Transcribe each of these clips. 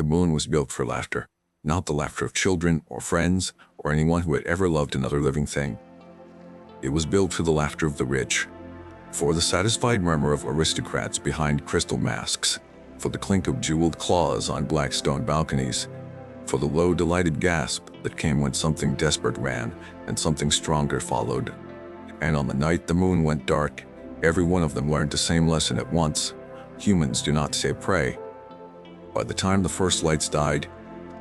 moon was built for laughter, not the laughter of children or friends or anyone who had ever loved another living thing. It was built for the laughter of the rich, for the satisfied murmur of aristocrats behind crystal masks, for the clink of jeweled claws on black stone balconies, for the low, delighted gasp that came when something desperate ran and something stronger followed. And on the night the moon went dark, every one of them learned the same lesson at once: humans do not say pray. By the time the first lights died,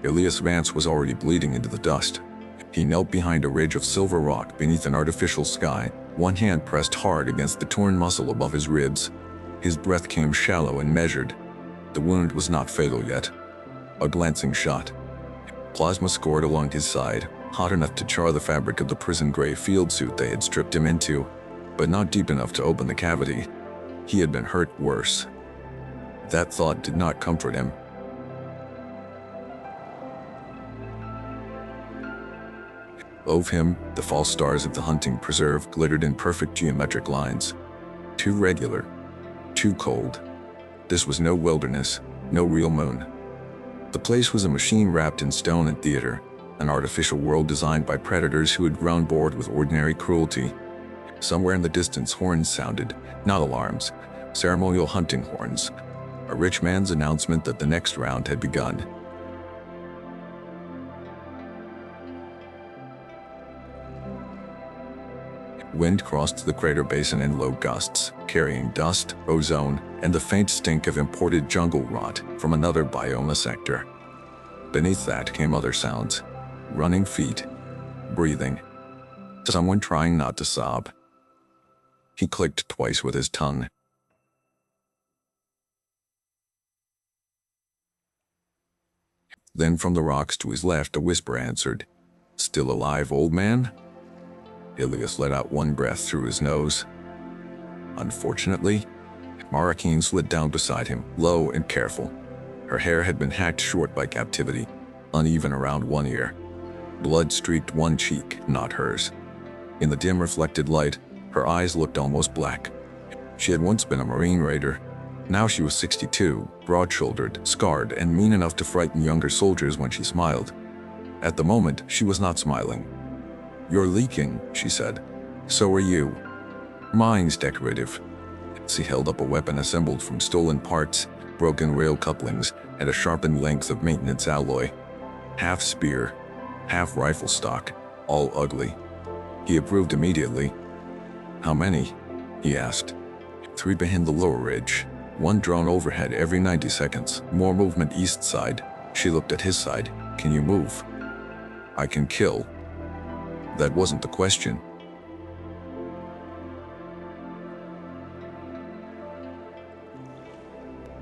Elias Vance was already bleeding into the dust. He knelt behind a ridge of silver rock beneath an artificial sky, one hand pressed hard against the torn muscle above his ribs. His breath came shallow and measured. The wound was not fatal yet. A glancing shot. Plasma scored along his side, hot enough to char the fabric of the prison-gray field suit they had stripped him into, but not deep enough to open the cavity. He had been hurt worse. That thought did not comfort him. Above him, the false stars of the hunting preserve glittered in perfect geometric lines. Too regular, too cold. This was no wilderness, no real moon. The place was a machine wrapped in stone and theater, an artificial world designed by predators who had grown bored with ordinary cruelty. Somewhere in the distance, horns sounded, not alarms, ceremonial hunting horns, a rich man's announcement that the next round had begun. Wind crossed the crater basin in low gusts, carrying dust, ozone, and the faint stink of imported jungle rot from another bioma sector. Beneath that came other sounds: running feet, breathing, someone trying not to sob. He clicked twice with his tongue. Then from the rocks to his left a whisper answered, "Still alive, old man?" Elias let out one breath through his nose. Unfortunately, Mara Keene slid down beside him, low and careful. Her hair had been hacked short by captivity, uneven around one ear. Blood streaked one cheek, not hers. In the dim reflected light, her eyes looked almost black. She had once been a Marine raider. Now she was 62, broad-shouldered, scarred, and mean enough to frighten younger soldiers when she smiled. At the moment, she was not smiling. "You're leaking," she said. "So are you. Mine's decorative." She held up a weapon assembled from stolen parts, broken rail couplings, and a sharpened length of maintenance alloy. Half spear, half rifle stock, all ugly. He approved immediately. "How many?" he asked. "3 behind the lower ridge. 1 drone overhead every 90 seconds. More movement east side." She looked at his side. "Can you move?" "I can kill." That wasn't the question.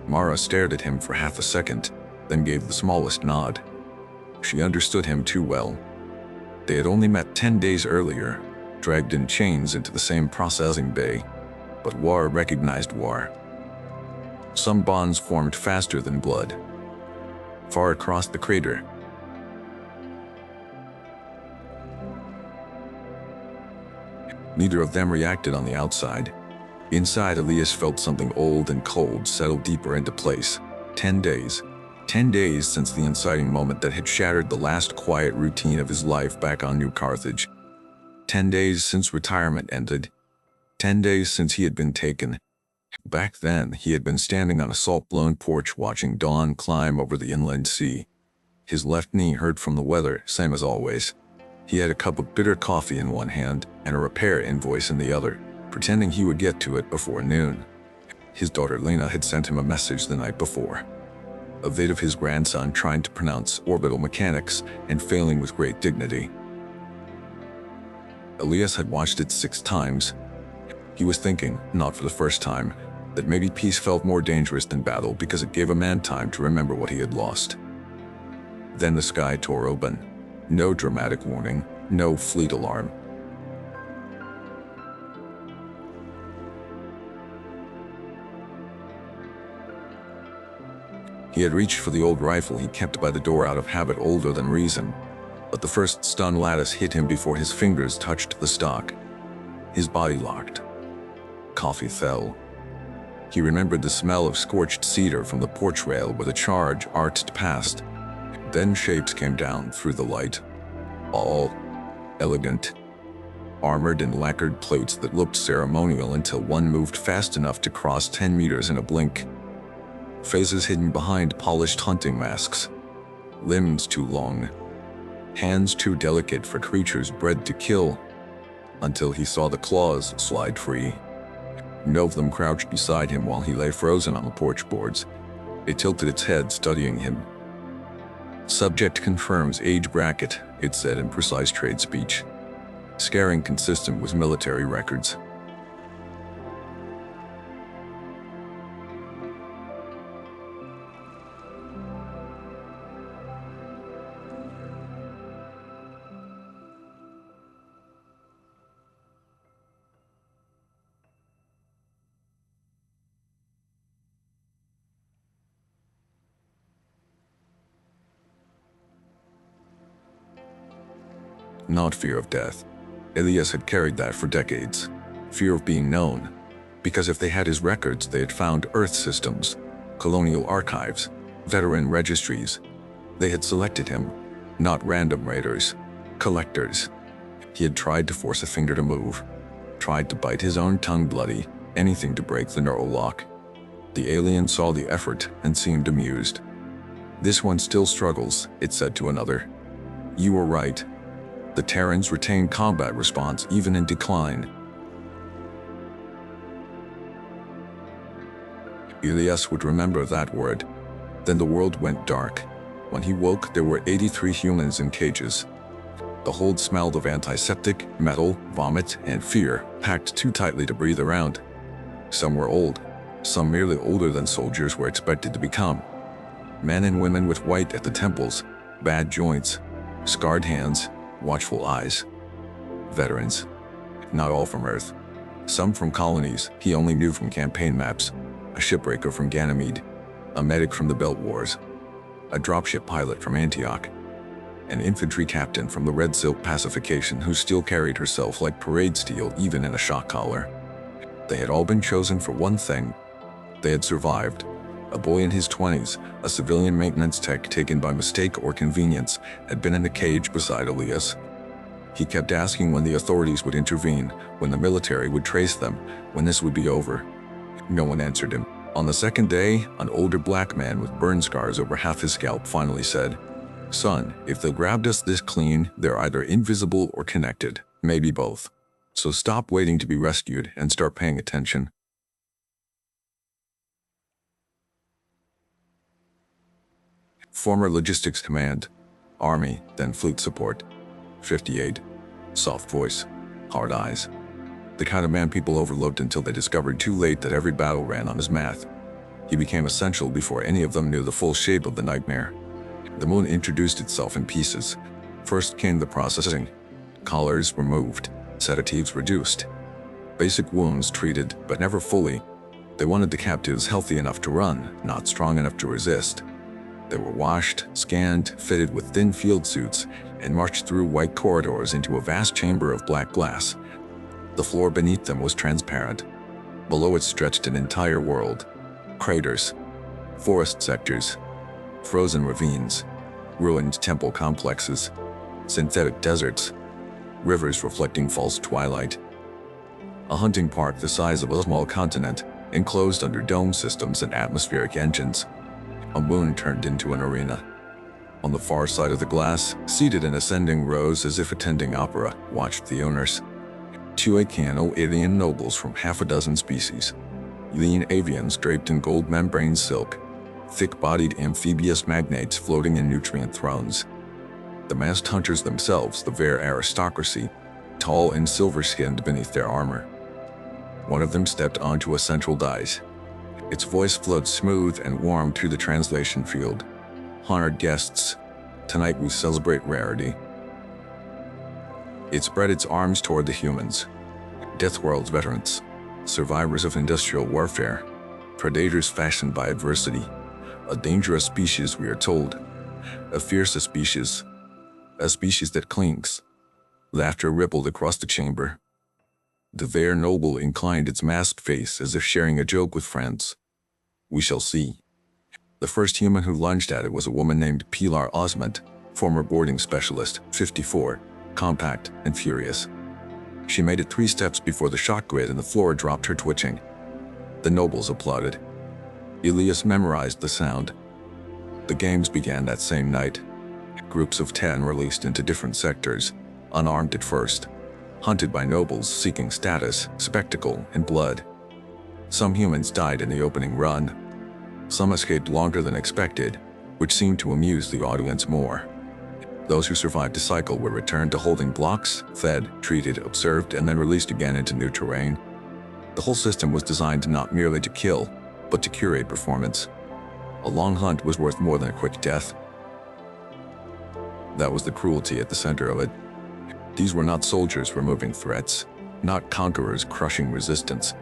Mara stared at him for half a second, then gave the smallest nod. She understood him too well. They had only met 10 days earlier, dragged in chains into the same processing bay, but war recognized war. Some bonds formed faster than blood. Far across the crater, neither of them reacted on the outside. Inside, Elias felt something old and cold settle deeper into place. 10 days. 10 days since the inciting moment that had shattered the last quiet routine of his life back on New Carthage. 10 days since retirement ended. 10 days since he had been taken. Back then, he had been standing on a salt-blown porch watching dawn climb over the inland sea. His left knee hurt from the weather, same as always. He had a cup of bitter coffee in one hand and a repair invoice in the other, pretending he would get to it before noon. His daughter Lena had sent him a message the night before. A vid of his grandson trying to pronounce orbital mechanics and failing with great dignity. Elias had watched it 6 times. He was thinking, not for the first time, that maybe peace felt more dangerous than battle because it gave a man time to remember what he had lost. Then the sky tore open. No dramatic warning, no fleet alarm. He had reached for the old rifle he kept by the door out of habit older than reason, but the first stun lattice hit him before his fingers touched the stock. His body locked. Coffee fell. He remembered the smell of scorched cedar from the porch rail where the charge arced past. Then shapes came down through the light, all elegant, armored in lacquered plates that looked ceremonial until one moved fast enough to cross 10 meters in a blink. Faces hidden behind polished hunting masks, limbs too long, hands too delicate for creatures bred to kill, until he saw the claws slide free. No of them crouched beside him while he lay frozen on the porch boards. It tilted its head, studying him. "Subject confirms age bracket," it said in precise trade speech, scaring consistent with military records. Not fear of death. Elias had carried that for decades. Fear of being known. Because if they had his records, they had found Earth systems, colonial archives, veteran registries. They had selected him, not random raiders, collectors. He had tried to force a finger to move, tried to bite his own tongue bloody, anything to break the neural lock. The alien saw the effort and seemed amused. "This one still struggles," it said to another. "You were right. The Terrans retain combat response even in decline." Elias would remember that word. Then the world went dark. When he woke, there were 83 humans in cages. The hold smelled of antiseptic, metal, vomit, and fear, packed too tightly to breathe around. Some were old, some merely older than soldiers were expected to become. Men and women with white at the temples, bad joints, scarred hands, watchful eyes. Veterans. Not all from Earth. Some from colonies he only knew from campaign maps. A shipbreaker from Ganymede. A medic from the Belt Wars. A dropship pilot from Antioch. An infantry captain from the Red Silk Pacification who still carried herself like parade steel even in a shock collar. They had all been chosen for one thing. They had survived. A boy in his 20s, a civilian maintenance tech taken by mistake or convenience, had been in a cage beside Elias. He kept asking when the authorities would intervene, when the military would trace them, when this would be over. No one answered him. On the second day, an older black man with burn scars over half his scalp finally said, "Son, if they grabbed us this clean, they're either invisible or connected, maybe both. So stop waiting to be rescued and start paying attention." Former Logistics Command, Army, then Fleet Support. 58. Soft voice, hard eyes. The kind of man people overlooked until they discovered too late that every battle ran on his math. He became essential before any of them knew the full shape of the nightmare. The moon introduced itself in pieces. First came the processing. Collars removed, sedatives reduced. Basic wounds treated, but never fully. They wanted the captives healthy enough to run, not strong enough to resist. They were washed, scanned, fitted with thin field suits, and marched through white corridors into a vast chamber of black glass. The floor beneath them was transparent. Below it stretched an entire world. Craters, forest sectors, frozen ravines, ruined temple complexes, synthetic deserts, rivers reflecting false twilight. A hunting park the size of a small continent, enclosed under dome systems and atmospheric engines. A moon turned into an arena. On the far side of the glass, seated in ascending rows as if attending opera, watched the owners. Two Acano alien nobles from half a dozen species. Lean avians draped in gold membrane silk. Thick-bodied amphibious magnates floating in nutrient thrones. The masked hunters themselves, the Ver aristocracy, tall and silver-skinned beneath their armor. One of them stepped onto a central dais. Its voice flowed smooth and warm through the translation field. "Honored guests, tonight we celebrate rarity." It spread its arms toward the humans. Deathworld's veterans, survivors of industrial warfare, predators fashioned by adversity. A dangerous species, we are told. A fierce species. A species that clings. Laughter rippled across the chamber. The Vare noble inclined its masked face as if sharing a joke with friends. "We shall see." The first human who lunged at it was a woman named Pilar Osment, former boarding specialist, 54, compact and furious. She made it 3 steps before the shock grid and the floor dropped her twitching. The nobles applauded. Elias memorized the sound. The games began that same night. Groups of 10 released into different sectors, unarmed at first, hunted by nobles seeking status, spectacle, and blood. Some humans died in the opening run. Some escaped longer than expected, which seemed to amuse the audience more. Those who survived the cycle were returned to holding blocks, fed, treated, observed, and then released again into new terrain. The whole system was designed not merely to kill, but to curate performance. A long hunt was worth more than a quick death. That was the cruelty at the center of it. These were not soldiers removing threats, not conquerors crushing resistance.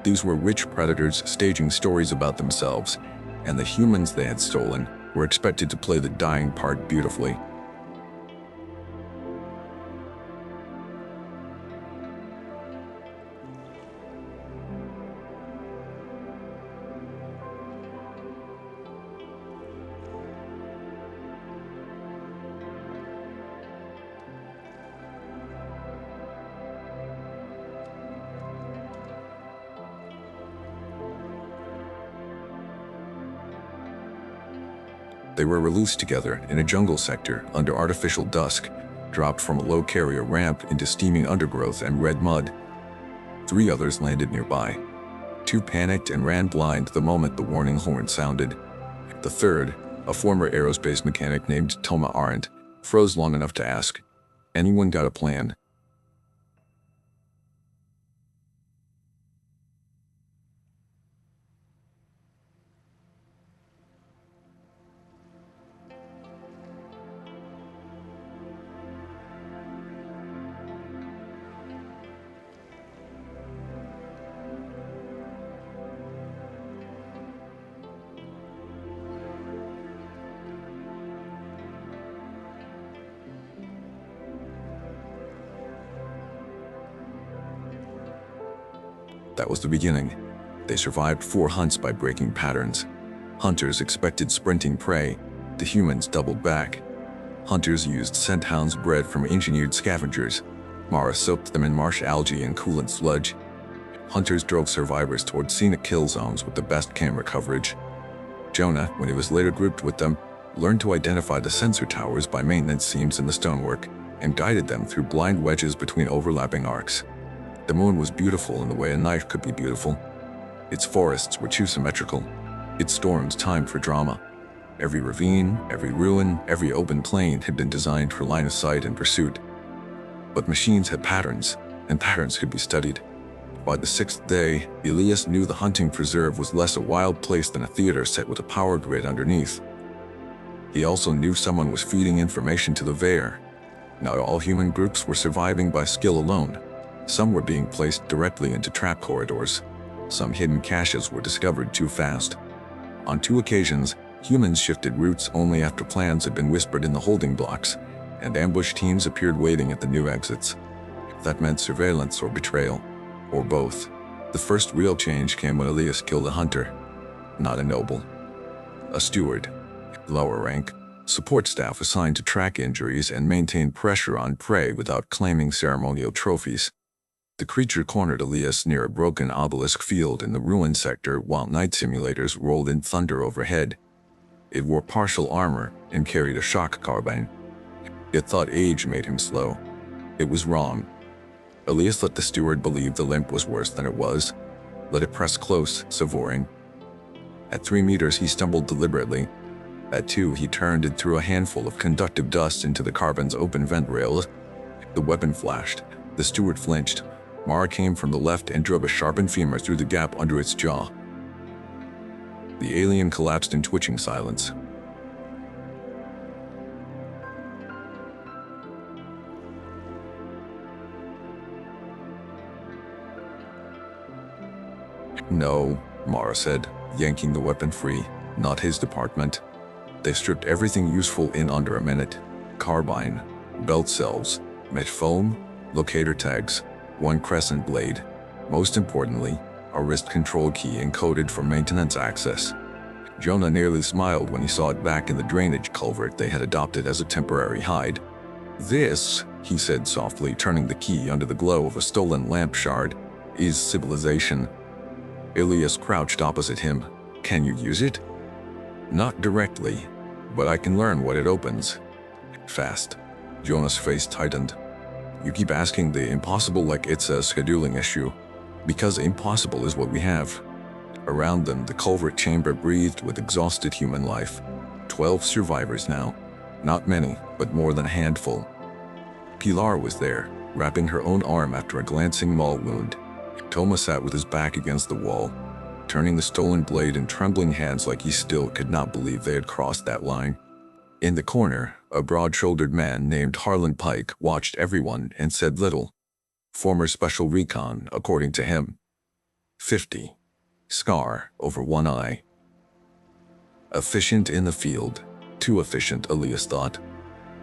These were rich predators staging stories about themselves, and the humans they had stolen were expected to play the dying part beautifully. They were released together in a jungle sector under artificial dusk, dropped from a low carrier ramp into steaming undergrowth and red mud. 3 others landed nearby. 2 panicked and ran blind the moment the warning horn sounded. The third, a former aerospace mechanic named Toma Arendt, froze long enough to ask, "Anyone got a plan?" That was the beginning. They survived 4 hunts by breaking patterns. Hunters expected sprinting prey. The humans doubled back. Hunters used scent hounds bred from engineered scavengers. Mara soaked them in marsh algae and coolant sludge. Hunters drove survivors toward scenic kill zones with the best camera coverage. Jonah, when he was later grouped with them, learned to identify the sensor towers by maintenance seams in the stonework and guided them through blind wedges between overlapping arcs. The moon was beautiful in the way a knife could be beautiful. Its forests were too symmetrical. Its storms timed for drama. Every ravine, every ruin, every open plain had been designed for line of sight and pursuit. But machines had patterns, and patterns could be studied. By the 6th day, Elias knew the hunting preserve was less a wild place than a theater set with a power grid underneath. He also knew someone was feeding information to the Vare. Not all human groups were surviving by skill alone. Some were being placed directly into trap corridors. Some hidden caches were discovered too fast. On 2 occasions, humans shifted routes only after plans had been whispered in the holding blocks, and ambush teams appeared waiting at the new exits. That meant surveillance or betrayal, or both. The first real change came when Elias killed a hunter, not a noble. A steward, lower rank, support staff assigned to track injuries and maintain pressure on prey without claiming ceremonial trophies. The creature cornered Elias near a broken obelisk field in the ruined sector while night simulators rolled in thunder overhead. It wore partial armor and carried a shock carbine. It thought age made him slow. It was wrong. Elias let the steward believe the limp was worse than it was. Let it press close, savoring. At 3 meters, he stumbled deliberately. At 2, he turned and threw a handful of conductive dust into the carbine's open vent rails. The weapon flashed. The steward flinched. Mara came from the left and drove a sharpened femur through the gap under its jaw. The alien collapsed in twitching silence. "No," Mara said, yanking the weapon free. "Not his department." They stripped everything useful in under a minute. Carbine, belt cells, met foam, locator tags. one crescent blade. Most importantly, a wrist control key encoded for maintenance access. Jonah nearly smiled when he saw it back in the drainage culvert they had adopted as a temporary hide. "This," he said softly, turning the key under the glow of a stolen lamp shard, "is civilization." Elias crouched opposite him. "Can you use it?" "Not directly, but I can learn what it opens." "Fast." Jonah's face tightened. "You keep asking the impossible like it's a scheduling issue. Because impossible is what we have." Around them, the culvert chamber breathed with exhausted human life. 12 survivors now. Not many, but more than a handful. Pilar was there, wrapping her own arm after a glancing maul wound. Toma sat with his back against the wall, turning the stolen blade in trembling hands like he still could not believe they had crossed that line. In the corner, a broad-shouldered man named Harlan Pike watched everyone and said little. Former Special Recon, according to him. 50. Scar over one eye. Efficient in the field. Too efficient, Elias thought.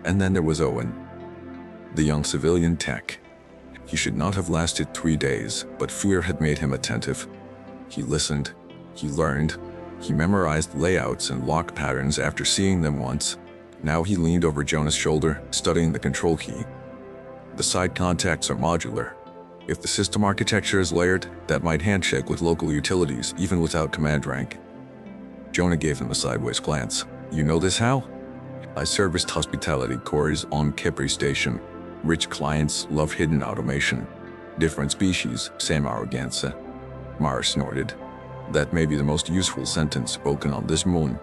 And then there was Owen, the young civilian tech. He should not have lasted 3 days, but fear had made him attentive. He listened, he learned, he memorized layouts and lock patterns after seeing them once. Now he leaned over Jonah's shoulder, studying the control key. The side contacts are modular. If the system architecture is layered, that might handshake with local utilities, even without command rank. Jonah gave him a sideways glance. "You know this how?" "I serviced hospitality cores on Kipri Station. Rich clients love hidden automation. Different species, same arrogance." Mara snorted. "That may be the most useful sentence spoken on this moon."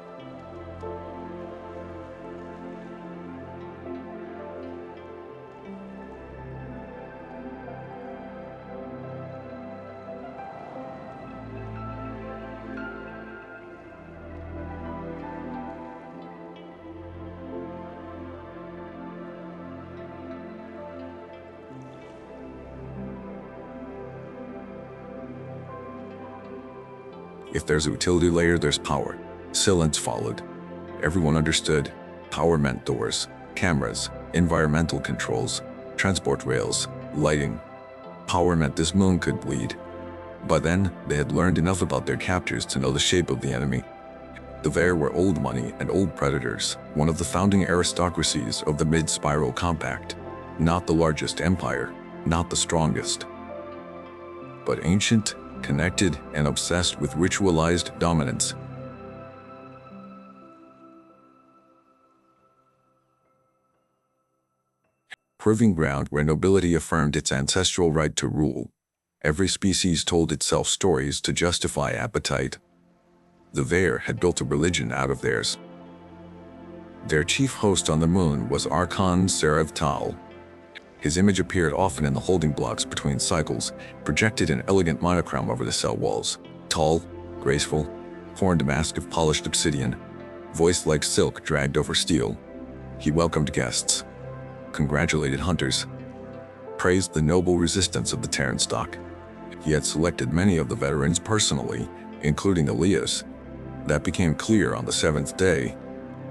If there's a utility layer, there's power. Silence followed. Everyone understood. Power meant doors, cameras, environmental controls, transport rails, lighting. Power meant this moon could bleed. By then, they had learned enough about their captors to know the shape of the enemy. The Vair were old money and old predators, one of the founding aristocracies of the Mid-Spiral Compact. Not the largest empire, not the strongest, but ancient, connected, and obsessed with ritualized dominance. Proving ground where nobility affirmed its ancestral right to rule. Every species told itself stories to justify appetite. The Vair had built a religion out of theirs. Their chief host on the moon was Archon Serev Tal. His image appeared often in the holding blocks between cycles, projected in elegant monochrome over the cell walls. Tall, graceful, horned mask of polished obsidian, voice like silk dragged over steel. He welcomed guests, congratulated hunters, praised the noble resistance of the Terran stock. He had selected many of the veterans personally, including Elias. That became clear on the 7th day.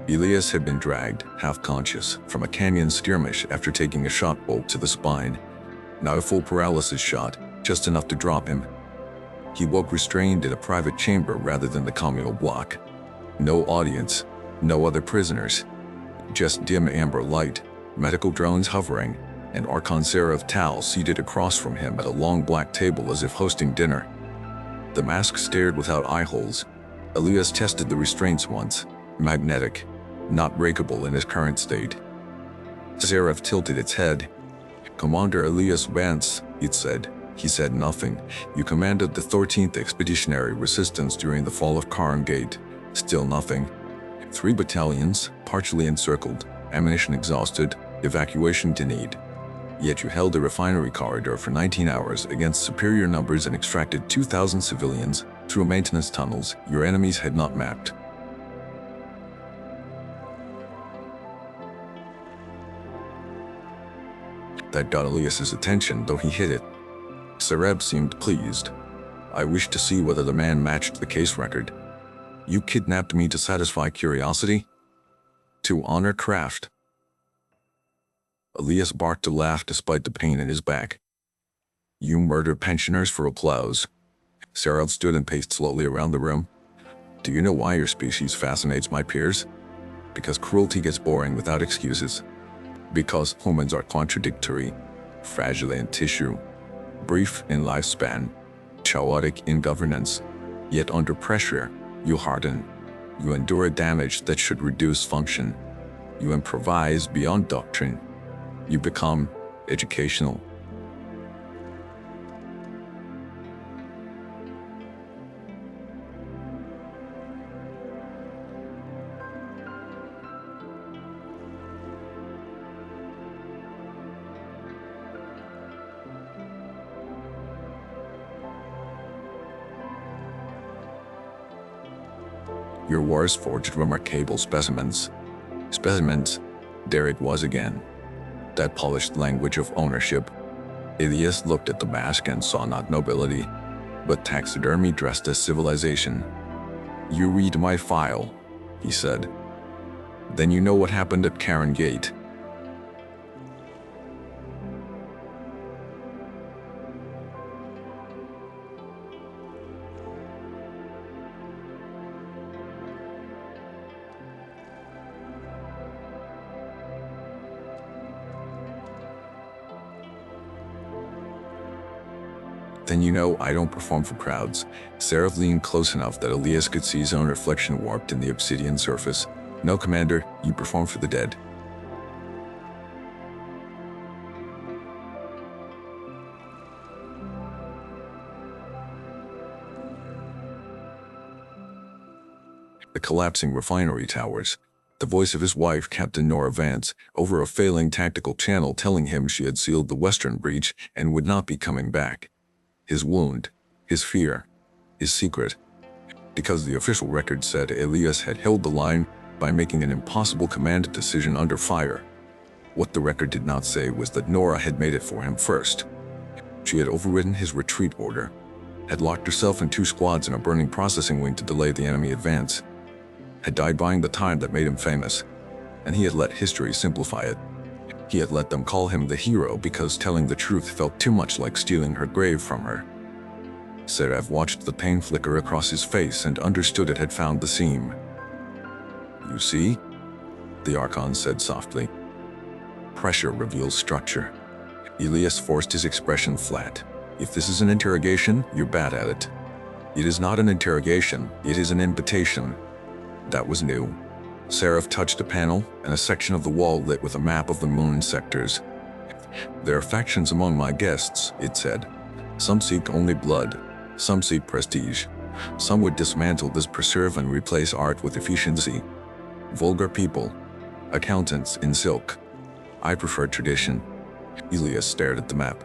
Elias had been dragged, half-conscious, from a canyon skirmish after taking a shot bolt to the spine. Not a full paralysis shot, just enough to drop him. He woke restrained in a private chamber rather than the communal block. No audience, no other prisoners. Just dim amber light, medical drones hovering, and Archon Serev Tal seated across from him at a long black table as if hosting dinner. The mask stared without eye holes. Elias tested the restraints once. Magnetic, not breakable in his current state. Serev tilted its head. "Commander Elias Vance," it said. He said nothing. "You commanded the 13th Expeditionary Resistance during the fall of Karn Gate." Still nothing. 3 battalions, partially encircled, ammunition exhausted, evacuation denied. Yet you held a refinery corridor for 19 hours against superior numbers and extracted 2,000 civilians through maintenance tunnels your enemies had not mapped. That got Elias's attention, though he hid it. Serev seemed pleased. "I wished to see whether the man matched the case record. You kidnapped me to satisfy curiosity? To honor craft." Elias barked a laugh despite the pain in his back. You murder pensioners for applause. Sarah stood and paced slowly around the room. Do you know why your species fascinates my peers? Because cruelty gets boring without excuses. Because humans are contradictory, fragile in tissue, brief in lifespan, chaotic in governance. Yet under pressure, you harden. You endure damage that should reduce function. You improvise beyond doctrine. You become educational. Your wars forged remarkable specimens. Specimens, there it was again. That polished language of ownership. Elias looked at the mask and saw not nobility, but taxidermy dressed as civilization. You read my file, he said. Then you know what happened at Karen Gate. Then you know I don't perform for crowds. Seraph leaned close enough that Elias could see his own reflection warped in the obsidian surface. No, Commander, you perform for the dead. The collapsing refinery towers. The voice of his wife, Captain Nora Vance, over a failing tactical channel telling him she had sealed the western breach and would not be coming back. His wound, his fear, his secret. Because the official record said Elias had held the line by making an impossible command decision under fire. What the record did not say was that Nora had made it for him first. She had overridden his retreat order, had locked herself in 2 squads in a burning processing wing to delay the enemy advance, had died buying the time that made him famous, and he had let history simplify it. He had let them call him the hero because telling the truth felt too much like stealing her grave from her. Seraph watched the pain flicker across his face and understood it had found the seam. You see? The Archon said softly. Pressure reveals structure. Elias forced his expression flat. If this is an interrogation, you're bad at it. It is not an interrogation, it is an invitation. That was new. Seraph touched a panel, and a section of the wall lit with a map of the moon sectors. There are factions among my guests, it said. Some seek only blood. Some seek prestige. Some would dismantle this preserve and replace art with efficiency. Vulgar people. Accountants in silk. I prefer tradition. Elias stared at the map.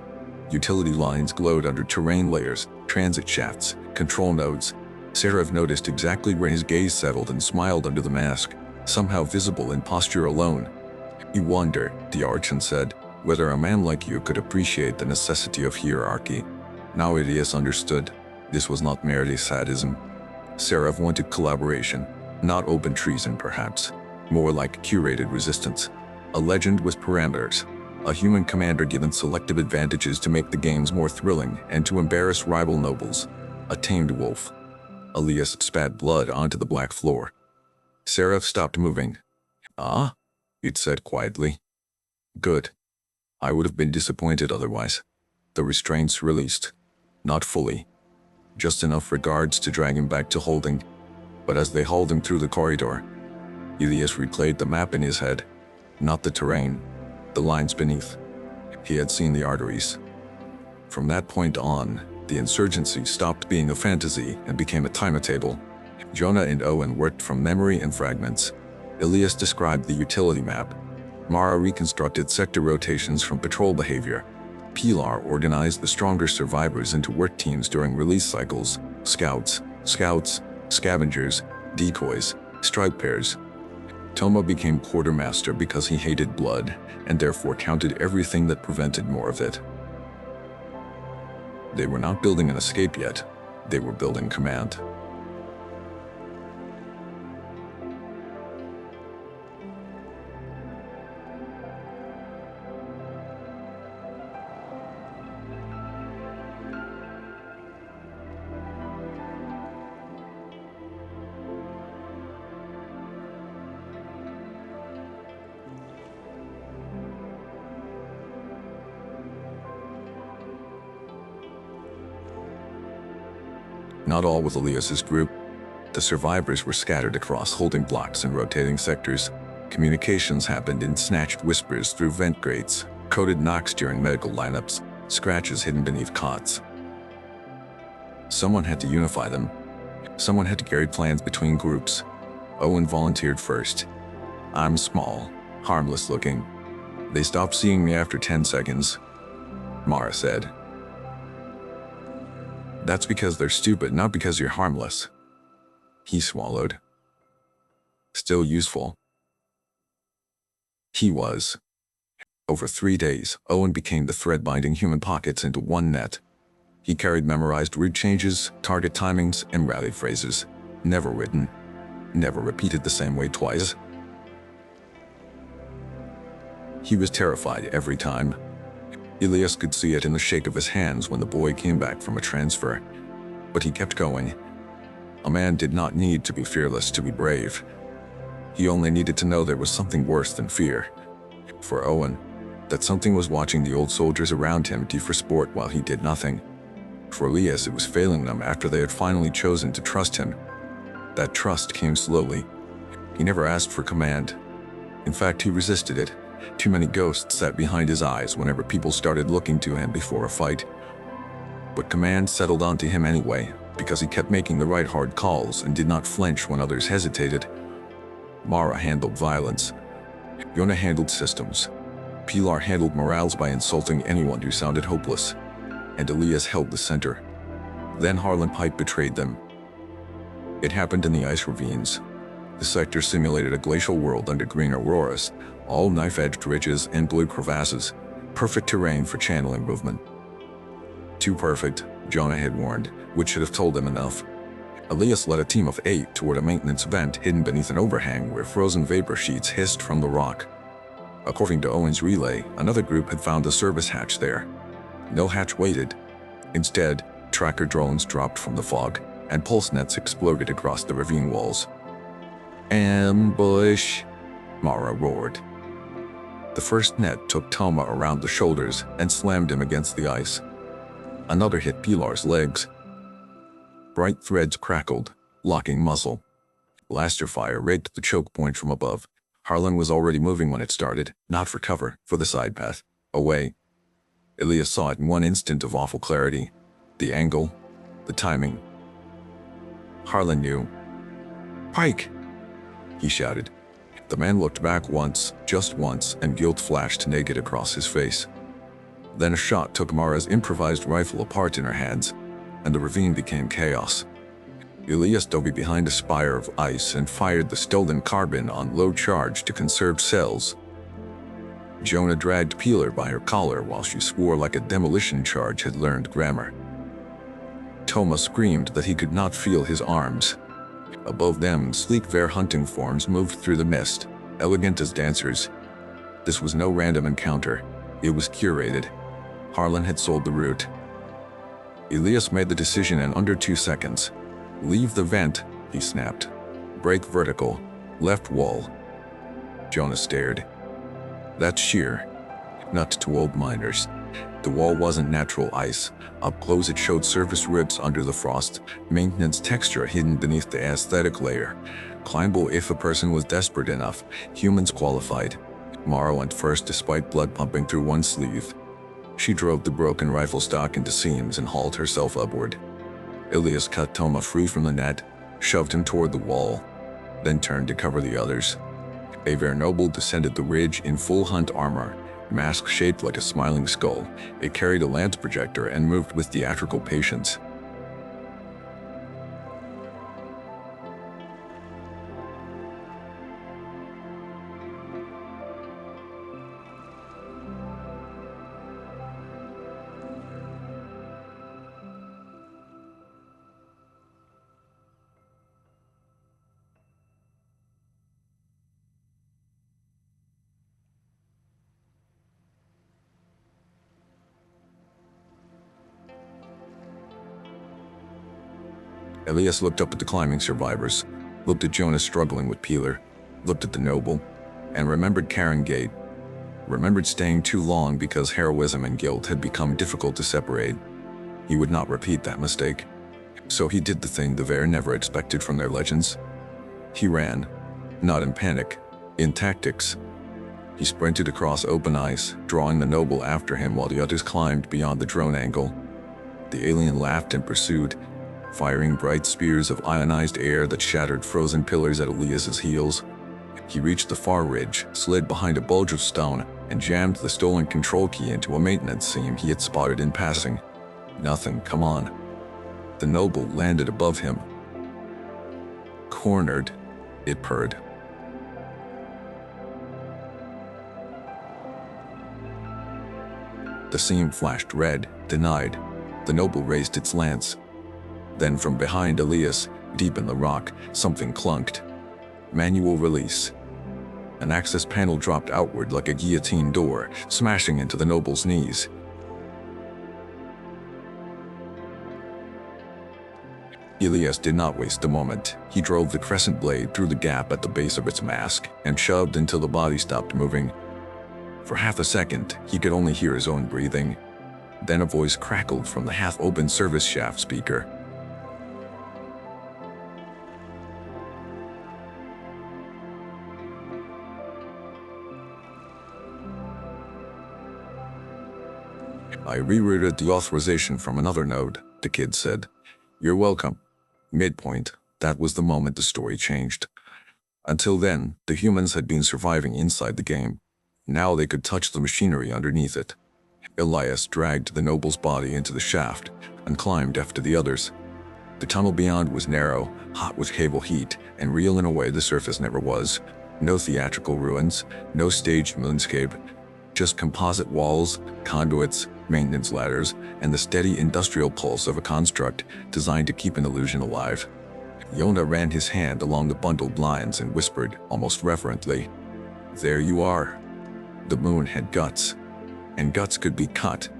Utility lines glowed under terrain layers, transit shafts, control nodes. Seraph noticed exactly where his gaze settled and smiled under the mask, somehow visible in posture alone. You wonder, the Archon said, whether a man like you could appreciate the necessity of hierarchy. Now Elias understood. This was not merely sadism. Seraph wanted collaboration, not open treason perhaps, more like curated resistance. A legend with parameters. A human commander given selective advantages to make the games more thrilling and to embarrass rival nobles. A tamed wolf. Elias spat blood onto the black floor. Seraph stopped moving. Ah? It said quietly. Good. I would have been disappointed otherwise. The restraints released. Not fully. Just enough for guards to drag him back to holding. But as they hauled him through the corridor, Elias replayed the map in his head. Not the terrain. The lines beneath. He had seen the arteries. From that point on, the insurgency stopped being a fantasy and became a timetable. Jonah and Owen worked from memory and fragments. Elias described the utility map. Mara reconstructed sector rotations from patrol behavior. Pilar organized the stronger survivors into work teams during release cycles. Scouts, scavengers, decoys, strike pairs. Toma became quartermaster because he hated blood and therefore counted everything that prevented more of it. They were not building an escape yet. They were building command. not all with Elias's group. The survivors were scattered across holding blocks and rotating sectors. Communications happened in snatched whispers through vent grates, coded knocks during medical lineups, scratches hidden beneath cots. Someone had to unify them. Someone had to carry plans between groups. Owen volunteered first. "I'm small, harmless looking. They stopped seeing me after 10 seconds, Mara said. "That's because they're stupid, not because you're harmless." He swallowed. "Still useful." He was. Over 3 days, Owen became the thread binding human pockets into one net. He carried memorized route changes, target timings, and rally phrases. Never written. Never repeated the same way twice. He was terrified every time. Elias could see it in the shake of his hands when the boy came back from a transfer. But he kept going. A man did not need to be fearless to be brave. He only needed to know there was something worse than fear. For Owen, that something was watching the old soldiers around him do for sport while he did nothing. For Elias, it was failing them after they had finally chosen to trust him. That trust came slowly. He never asked for command. In fact, he resisted it. Too many ghosts sat behind his eyes whenever people started looking to him before a fight. But command settled onto him anyway, because he kept making the right hard calls and did not flinch when others hesitated. Mara handled violence. Yona handled systems. Pilar handled morals by insulting anyone who sounded hopeless. And Elias held the center. Then Harlan Pike betrayed them. It happened in the ice ravines. The sector simulated a glacial world under green auroras, all knife-edged ridges and blue crevasses, perfect terrain for channeling movement. Too perfect, Jonah had warned, which should have told them enough. Elias led a team of 8 toward a maintenance vent hidden beneath an overhang where frozen vapor sheets hissed from the rock. According to Owen's relay, another group had found a service hatch there. No hatch waited. Instead, tracker drones dropped from the fog, and pulse nets exploded across the ravine walls. "Ambush!" Mara roared. The first net took Toma around the shoulders and slammed him against the ice. Another hit Pilar's legs. Bright threads crackled, locking muscle. Blaster fire raked the choke point from above. Harlan was already moving when it started, not for cover, for the side path, away. Elias saw it in one instant of awful clarity. The angle, the timing. Harlan knew. "Pike!" he shouted. The man looked back once, just once, and guilt flashed naked across his face. Then a shot took Mara's improvised rifle apart in her hands, and the ravine became chaos. Elias dove behind a spire of ice and fired the stolen carbine on low charge to conserve cells. Jonah dragged Pilar by her collar while she swore like a demolition charge had learned grammar. Toma screamed that he could not feel his arms. Above them, sleek bear hunting forms moved through the mist, elegant as dancers. This was no random encounter. It was curated. Harlan had sold the route. Elias made the decision in under 2 seconds. "Leave the vent," he snapped. "Break vertical. Left wall." Jonah stared. "That's sheer. Not to old miners." The wall wasn't natural ice. Up close it showed surface ribs under the frost, maintenance texture hidden beneath the aesthetic layer. Climbable if a person was desperate enough. Humans qualified. Mara went first despite blood pumping through one sleeve. She drove the broken rifle stock into seams and hauled herself upward. Elias cut Toma free from the net, shoved him toward the wall, then turned to cover the others. A Noble descended the ridge in full hunt armor, mask shaped like a smiling skull. It carried a lance projector and moved with theatrical patience. Elias looked up at the climbing survivors, looked at Jonah struggling with Pilar, looked at the Noble, and remembered Karen Gate. Remembered staying too long because heroism and guilt had become difficult to separate. He would not repeat that mistake. So he did the thing the Vare never expected from their legends. He ran, not in panic, in tactics. He sprinted across open ice, drawing the noble after him while the others climbed beyond the drone angle. The alien laughed and pursued, firing bright spears of ionized air that shattered frozen pillars at Elias's heels. He reached the far ridge, slid behind a bulge of stone, and jammed the stolen control key into a maintenance seam he had spotted in passing. Nothing, come on. The noble landed above him. Cornered, it purred. The seam flashed red, denied. The noble raised its lance. Then from behind Elias, deep in the rock, something clunked. Manual release. An access panel dropped outward like a guillotine door, smashing into the noble's knees. Elias did not waste a moment. He drove the crescent blade through the gap at the base of its mask and shoved until the body stopped moving. For half a second, he could only hear his own breathing. Then a voice crackled from the half-open service shaft speaker. I rerouted the authorization from another node, the kid said. You're welcome. Midpoint. That was the moment the story changed. Until then, the humans had been surviving inside the game. Now they could touch the machinery underneath it. Elias dragged the noble's body into the shaft and climbed after the others. The tunnel beyond was narrow, hot with cable heat, and real in a way the surface never was. No theatrical ruins, no staged moonscape, just composite walls, conduits, maintenance ladders, and the steady industrial pulse of a construct designed to keep an illusion alive. Yona ran his hand along the bundled lines and whispered, almost reverently, "There you are." The moon had guts, and guts could be cut.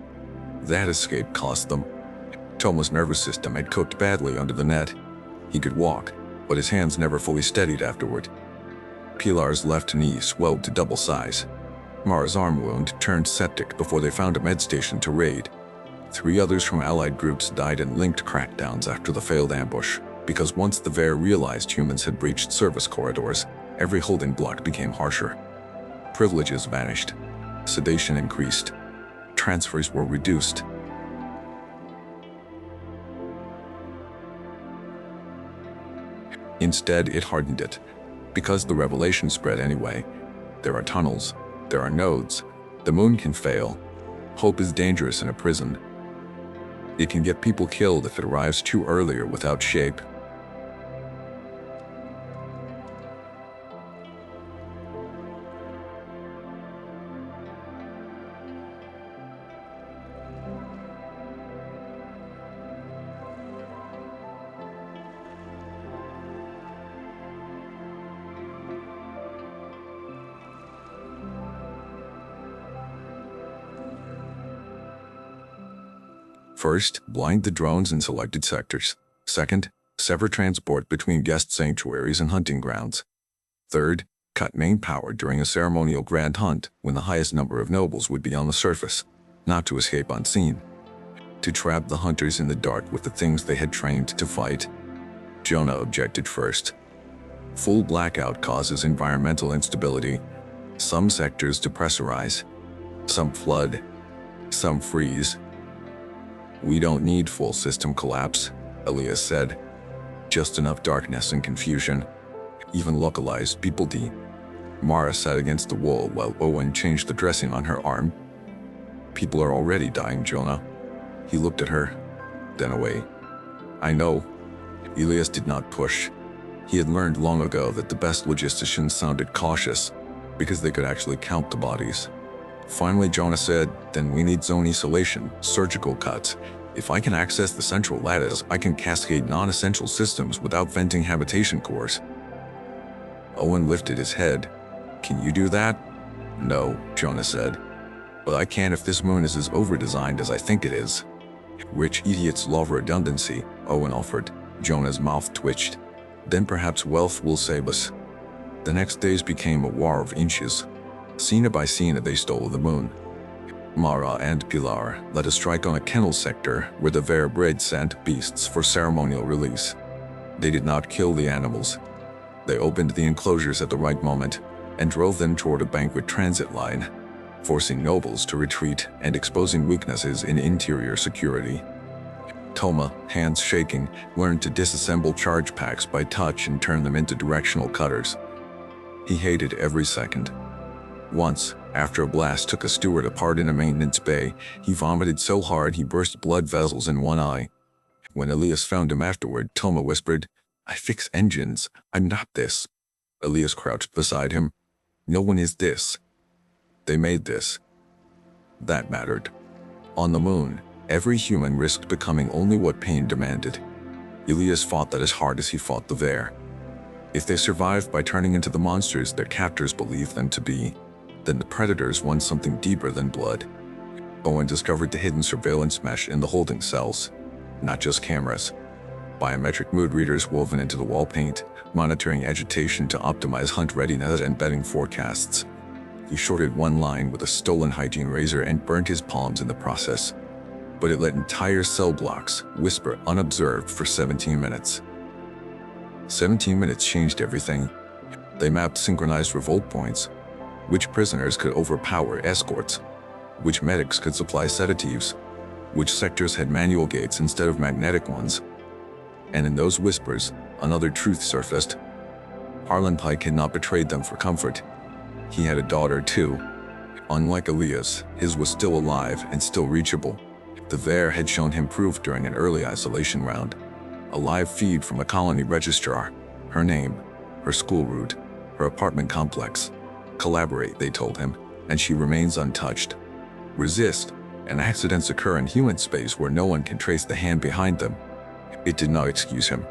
That escape cost them. Toma's nervous system had cooked badly under the net. He could walk, but his hands never fully steadied afterward. Pilar's left knee swelled to double size. Mara's arm wound turned septic before they found a med station to raid. 3 others from allied groups died in linked crackdowns after the failed ambush, because once the Vare realized humans had breached service corridors, every holding block became harsher. Privileges vanished. Sedation increased. Transfers were reduced. Instead, it hardened it. Because the revelation spread anyway. There are tunnels. There are nodes. The moon can fail. Hope is dangerous in a prison. It can get people killed if it arrives too early or without shape. First, blind the drones in selected sectors. Second, sever transport between guest sanctuaries and hunting grounds. Third, cut main power during a ceremonial grand hunt when the highest number of nobles would be on the surface, not to escape unseen. To trap the hunters in the dark with the things they had trained to fight. Jonah objected first. Full blackout causes environmental instability. Some sectors depressurize. Some flood. Some freeze. We don't need full system collapse, Elias said. Just enough darkness and confusion. Even localized people D. Mara sat against the wall while Owen changed the dressing on her arm. People are already dying, Jonah. He looked at her, then away. I know. Elias did not push. He had learned long ago that the best logisticians sounded cautious because they could actually count the bodies. Finally, Jonah said, then we need zone isolation, surgical cuts. If I can access the central lattice, I can cascade non-essential systems without venting habitation cores. Owen lifted his head. Can you do that? No, Jonah said. But I can if this moon is as over-designed as I think it is. Rich idiots love redundancy, Owen offered. Jonah's mouth twitched. Then perhaps wealth will save us. The next days became a war of inches. Scene by scene, they stole the moon. Mara and Pilar led a strike on a kennel sector where the Ver bred sent beasts for ceremonial release. They did not kill the animals. They opened the enclosures at the right moment and drove them toward a banquet transit line, forcing nobles to retreat and exposing weaknesses in interior security. Toma, hands shaking, learned to disassemble charge packs by touch and turn them into directional cutters. He hated every second. Once, after a blast took a steward apart in a maintenance bay, he vomited so hard he burst blood vessels in one eye. When Elias found him afterward, Toma whispered, "I fix engines. I'm not this." Elias crouched beside him. "No one is this. They made this." That mattered. On the moon, every human risked becoming only what pain demanded. Elias fought that as hard as he fought the Ver. If they survived by turning into the monsters their captors believed them to be, then the predators won something deeper than blood. Owen discovered the hidden surveillance mesh in the holding cells. Not just cameras. Biometric mood readers woven into the wall paint, monitoring agitation to optimize hunt readiness and bedding forecasts. He shorted one line with a stolen hygiene razor and burnt his palms in the process. But it let entire cell blocks whisper unobserved for 17 minutes. 17 minutes changed everything. They mapped synchronized revolt points, which prisoners could overpower escorts, which medics could supply sedatives, which sectors had manual gates instead of magnetic ones. And in those whispers, another truth surfaced. Harlan Pike had not betrayed them for comfort. He had a daughter too. Unlike Elias, his was still alive and still reachable. The Ver had shown him proof during an early isolation round. A live feed from a colony registrar. Her name, her school route, her apartment complex. Collaborate, they told him, and she remains untouched. Resist, and accidents occur in human space where no one can trace the hand behind them. It did not excuse him.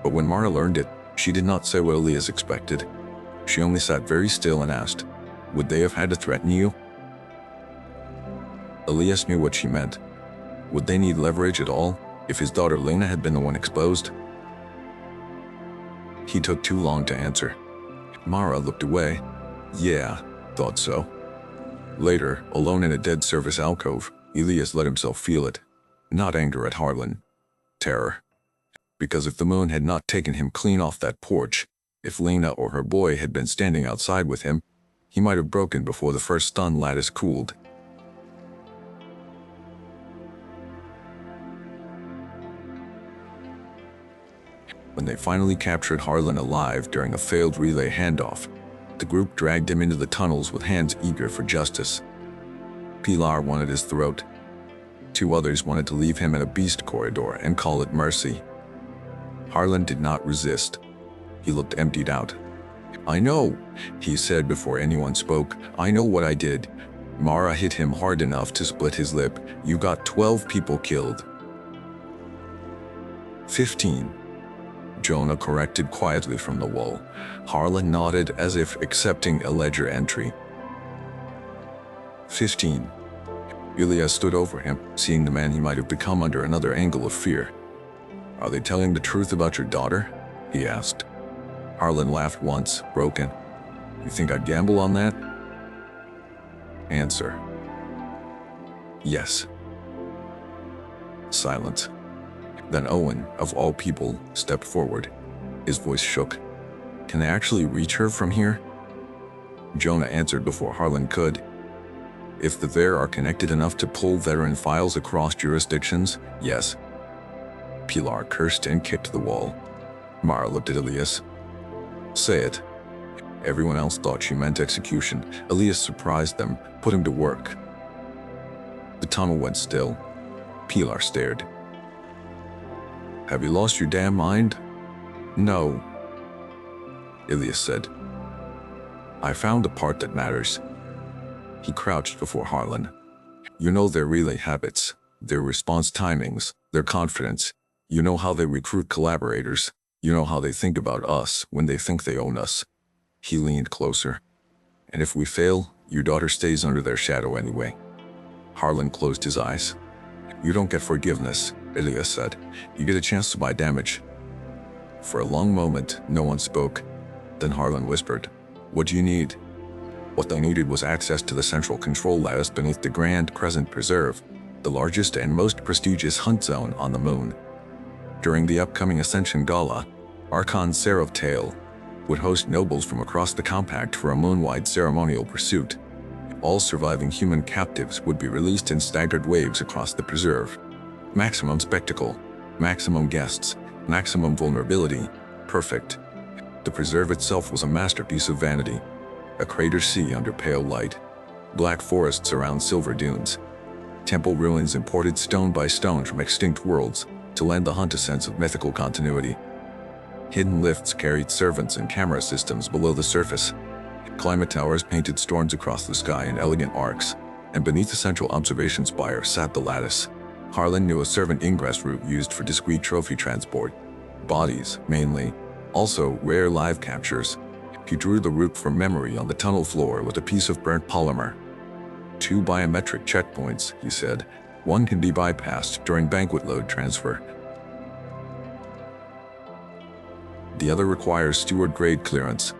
But when Mara learned it, she did not say what Elias expected. She only sat very still and asked, "Would they have had to threaten you?" Elias knew what she meant. Would they need leverage at all if his daughter Lena had been the one exposed? He took too long to answer. Mara looked away. Yeah, thought so. Later, alone in a dead service alcove, Elias let himself feel it. Not anger at Harlan. Terror. Because if the moon had not taken him clean off that porch, if Lena or her boy had been standing outside with him, he might have broken before the first stun lattice cooled. When they finally captured Harlan alive during a failed relay handoff, the group dragged him into the tunnels with hands eager for justice. Pilar wanted his throat. 2 others wanted to leave him in a beast corridor and call it mercy. Harlan did not resist. He looked emptied out. "I know," he said before anyone spoke. "I know what I did. Mara hit him hard enough to split his lip. You got 12 people killed." 15. Jonah corrected quietly from the wall. Harlan nodded as if accepting a ledger entry. 15. Elias stood over him, seeing the man he might have become under another angle of fear. "Are they telling the truth about your daughter?" he asked. Harlan laughed once, broken. "You think I'd gamble on that?" Answer: yes. Silence. Then Owen, of all people, stepped forward. His voice shook. "Can they actually reach her from here?" Jonah answered before Harlan could. "If the Ver are connected enough to pull veteran files across jurisdictions, yes." Pilar cursed and kicked the wall. Mara looked at Elias. "Say it." Everyone else thought she meant execution. Elias surprised them, put him to work. The tunnel went still. Pilar stared. "Have you lost your damn mind?" "No," Elias said. "I found the part that matters." He crouched before Harlan. "You know their relay habits, their response timings, their confidence. You know how they recruit collaborators. You know how they think about us when they think they own us." He leaned closer. "And if we fail, your daughter stays under their shadow anyway." Harlan closed his eyes. "You don't get forgiveness," Elias said. "You get a chance to buy damage." For a long moment, no one spoke. Then Harlan whispered, "What do you need?" What they needed was access to the central control lattice beneath the Grand Crescent Preserve, the largest and most prestigious hunt zone on the moon. During the upcoming Ascension Gala, Archon Seraph Tail would host nobles from across the compact for a moon-wide ceremonial pursuit. All surviving human captives would be released in staggered waves across the preserve. Maximum spectacle, maximum guests, maximum vulnerability, perfect. The preserve itself was a masterpiece of vanity. A crater sea under pale light, black forests around silver dunes, temple ruins imported stone by stone from extinct worlds to lend the hunt a sense of mythical continuity. Hidden lifts carried servants and camera systems below the surface. Climate towers painted storms across the sky in elegant arcs, and beneath the central observation spire sat the lattice. Harlan knew a servant ingress route used for discreet trophy transport. Bodies, mainly. Also, rare live captures. He drew the route from memory on the tunnel floor with a piece of burnt polymer. 2 biometric checkpoints, he said. One can be bypassed during banquet load transfer. The other requires steward-grade clearance.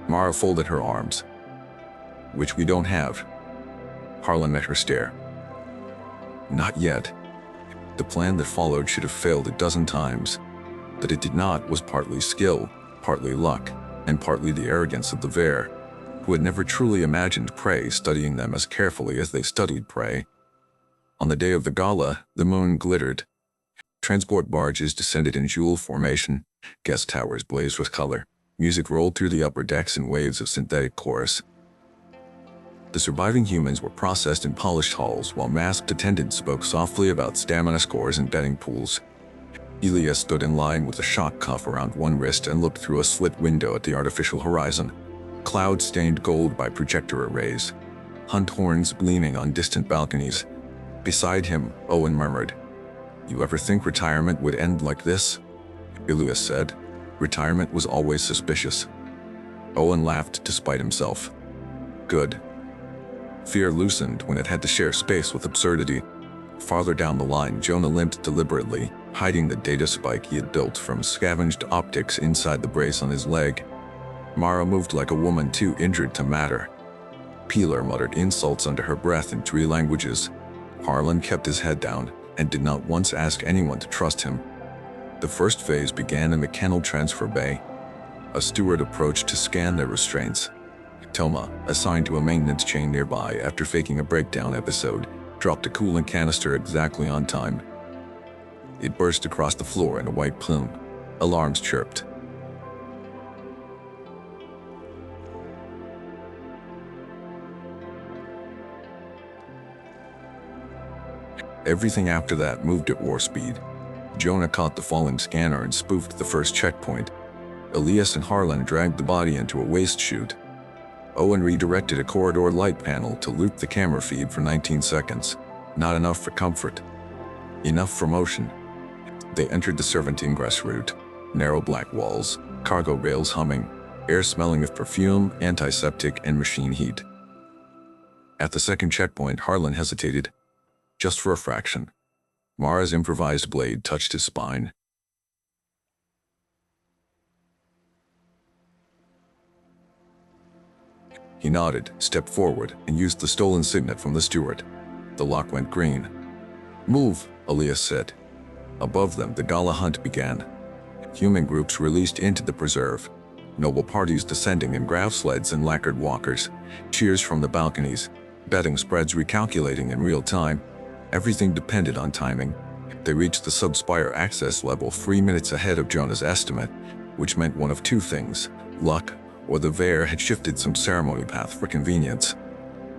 Mara folded her arms. Which we don't have. Harlan met her stare. Not yet. The plan that followed should have failed a dozen times. That it did not was partly skill, partly luck, and partly the arrogance of the Vare, who had never truly imagined prey studying them as carefully as they studied prey. On the day of the gala, the moon glittered. Transport barges descended in jewel formation, guest towers blazed with color. Music rolled through the upper decks in waves of synthetic chorus. The surviving humans were processed in polished halls while masked attendants spoke softly about stamina scores and betting pools. Elias stood in line with a shock cuff around one wrist and looked through a slit window at the artificial horizon. Clouds stained gold by projector arrays. Hunt horns gleaming on distant balconies. Beside him, Owen murmured, "You ever think retirement would end like this?" Elias said. Retirement was always suspicious. Owen laughed despite himself. Good. Fear loosened when it had to share space with absurdity. Farther down the line, Jonah limped deliberately, hiding the data spike he had built from scavenged optics inside the brace on his leg. Mara moved like a woman too injured to matter. Peeler muttered insults under her breath in 3 languages. Harlan kept his head down and did not once ask anyone to trust him. The first phase began in the kennel transfer bay. A steward approached to scan their restraints. Toma, assigned to a maintenance chain nearby after faking a breakdown episode, dropped a coolant canister exactly on time. It burst across the floor in a white plume. Alarms chirped. Everything after that moved at war speed. Jonah caught the falling scanner and spoofed the first checkpoint. Elias and Harlan dragged the body into a waste chute. Owen redirected a corridor light panel to loop the camera feed for 19 seconds. Not enough for comfort. Enough for motion. They entered the servant ingress route. Narrow black walls, cargo rails humming, air smelling of perfume, antiseptic, and machine heat. At the second checkpoint, Harlan hesitated. Just for a fraction. Mara's improvised blade touched his spine. He nodded, stepped forward, and used the stolen signet from the steward. The lock went green. Move, Elias said. Above them, the gala hunt began. Human groups released into the preserve. Noble parties descending in grav sleds and lacquered walkers. Cheers from the balconies. Betting spreads recalculating in real time. Everything depended on timing. They reached the sub-spire access level 3 minutes ahead of Jonah's estimate, which meant one of 2 things: luck, or the Vare had shifted some ceremony path for convenience.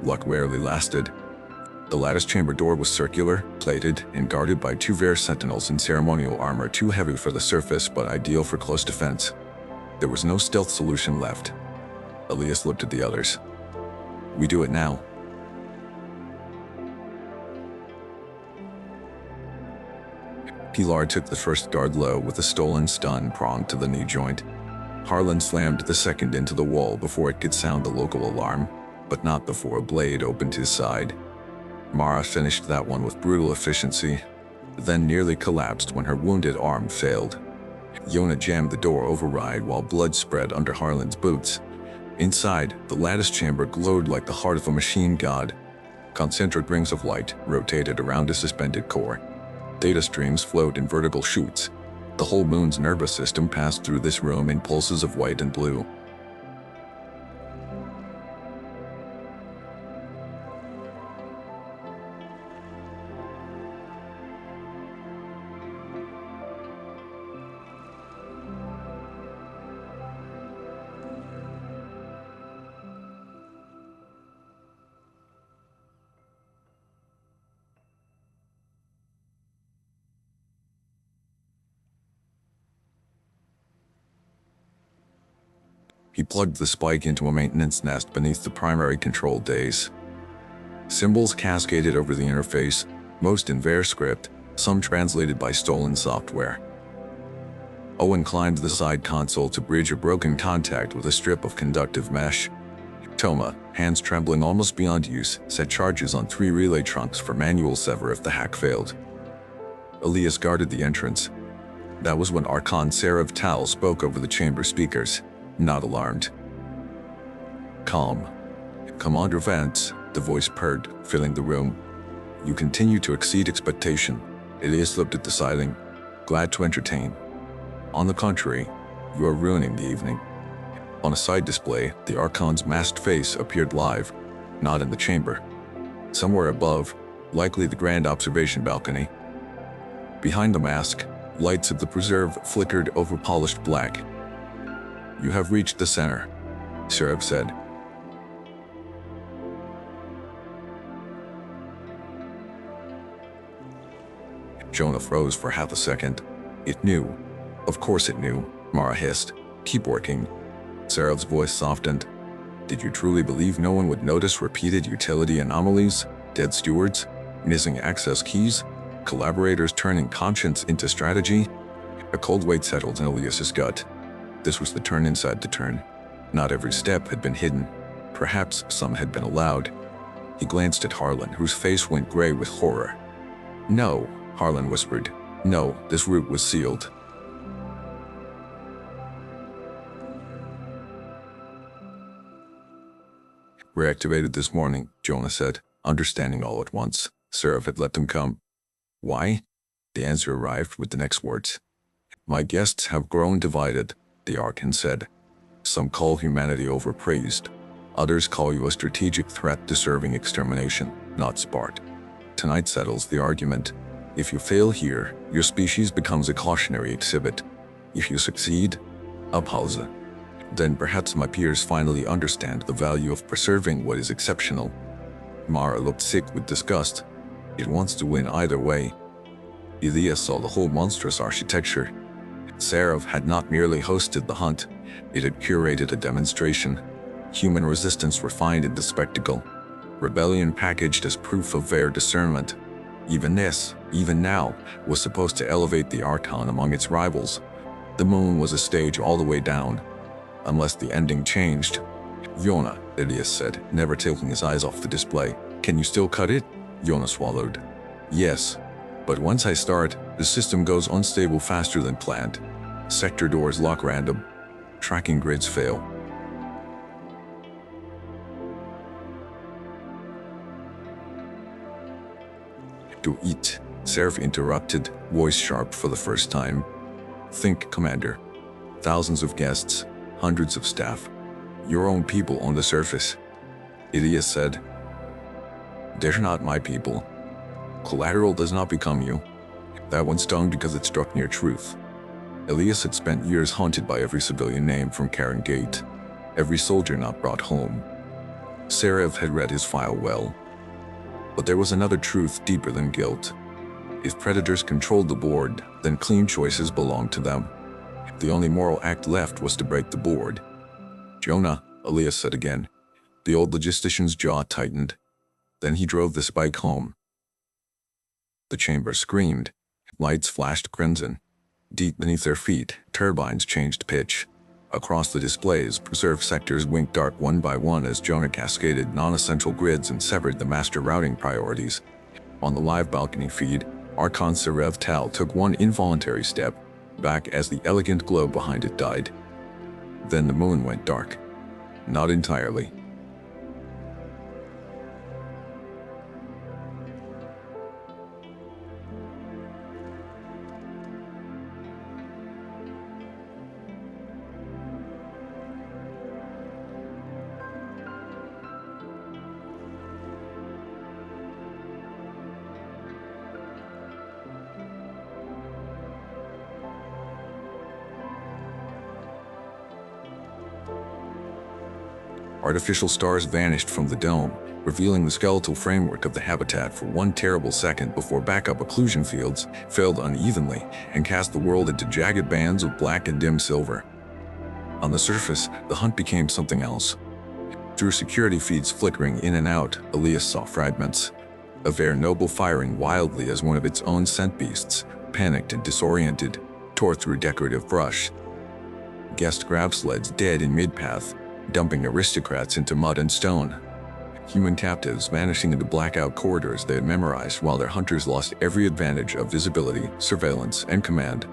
Luck rarely lasted. The lattice chamber door was circular, plated, and guarded by 2 Vare sentinels in ceremonial armor too heavy for the surface but ideal for close defense. There was no stealth solution left. Elias looked at the others. We do it now. Pilar took the first guard low with a stolen stun pronged to the knee joint. Harlan slammed the second into the wall before it could sound the local alarm, but not before a blade opened his side. Mara finished that one with brutal efficiency, then nearly collapsed when her wounded arm failed. Yona jammed the door override while blood spread under Harlan's boots. Inside, the lattice chamber glowed like the heart of a machine god. Concentric rings of light rotated around a suspended core. Data streams flowed in vertical chutes. The whole moon's nervous system passed through this room in pulses of white and blue. He plugged the spike into a maintenance nest beneath the primary control days. Symbols cascaded over the interface, most in Ver script, some translated by stolen software. Owen climbed the side console to bridge a broken contact with a strip of conductive mesh. Toma, hands trembling almost beyond use, set charges on 3 relay trunks for manual sever if the hack failed. Elias guarded the entrance. That was when Archon Seraph Tal spoke over the chamber speakers. Not alarmed. Calm. Commander Vance, the voice purred, filling the room. You continue to exceed expectation. Elias looked at the ceiling. Glad to entertain. On the contrary, you are ruining the evening. On a side display, the Archon's masked face appeared live, not in the chamber. Somewhere above, likely the grand observation balcony. Behind the mask, lights of the preserve flickered over polished black. You have reached the center, Seraph said. Jonah froze for half a second. It knew. Of course it knew, Mara hissed. Keep working. Seraph's voice softened. Did you truly believe no one would notice repeated utility anomalies, dead stewards, missing access keys, collaborators turning conscience into strategy? A cold weight settled in Elias's gut. This was the turn inside the turn. Not every step had been hidden. Perhaps some had been allowed. He glanced at Harlan, whose face went gray with horror. No, Harlan whispered. No, this route was sealed. Reactivated this morning, Jonah said, understanding all at once. Seraph had let them come. Why? The answer arrived with the next words. My guests have grown divided, the Archon said. Some call humanity overpraised. Others call you a strategic threat deserving extermination, not sport. Tonight settles the argument. If you fail here, your species becomes a cautionary exhibit. If you succeed, a pause. Then perhaps my peers finally understand the value of preserving what is exceptional. Mara looked sick with disgust. It wants to win either way. Elias saw the whole monstrous architecture. Seraph had not merely hosted the hunt, it had curated a demonstration. Human resistance refined into spectacle. Rebellion packaged as proof of Ver discernment. Even this, even now, was supposed to elevate the Archon among its rivals. The moon was a stage all the way down. Unless the ending changed. Yona, Elias said, never taking his eyes off the display. Can you still cut it? Yona swallowed. Yes. But once I start, the system goes unstable faster than planned. Sector doors lock random. Tracking grids fail. To eat, Seraph interrupted, voice sharp for the first time. Think, Commander. Thousands of guests, hundreds of staff. Your own people on the surface. Elias said. They're not my people. Collateral does not become you. That one stung because it struck near truth. Elias had spent years haunted by every civilian name from Karen Gate, every soldier not brought home. Seraph had read his file well. But there was another truth deeper than guilt. If predators controlled the board, then clean choices belonged to them. The only moral act left was to break the board. Jonah, Elias said again. The old logistician's jaw tightened. Then he drove the spike home. The chamber screamed. Lights flashed crimson. Deep beneath their feet, turbines changed pitch. Across the displays, preserved sectors winked dark one by one as Jonah cascaded non-essential grids and severed the master routing priorities. On the live balcony feed, Archon Seraph Tal took one involuntary step back as the elegant glow behind it died. Then the moon went dark. Not entirely. Artificial stars vanished from the dome, revealing the skeletal framework of the habitat for one terrible second before backup occlusion fields failed unevenly and cast the world into jagged bands of black and dim silver. On the surface, the hunt became something else. Through security feeds flickering in and out, Elias saw fragments. A Vare noble firing wildly as one of its own scent beasts, panicked and disoriented, tore through decorative brush. Guest grab sleds dead in mid-path, dumping aristocrats into mud and stone. Human captives vanishing into blackout corridors they had memorized while their hunters lost every advantage of visibility, surveillance, and command.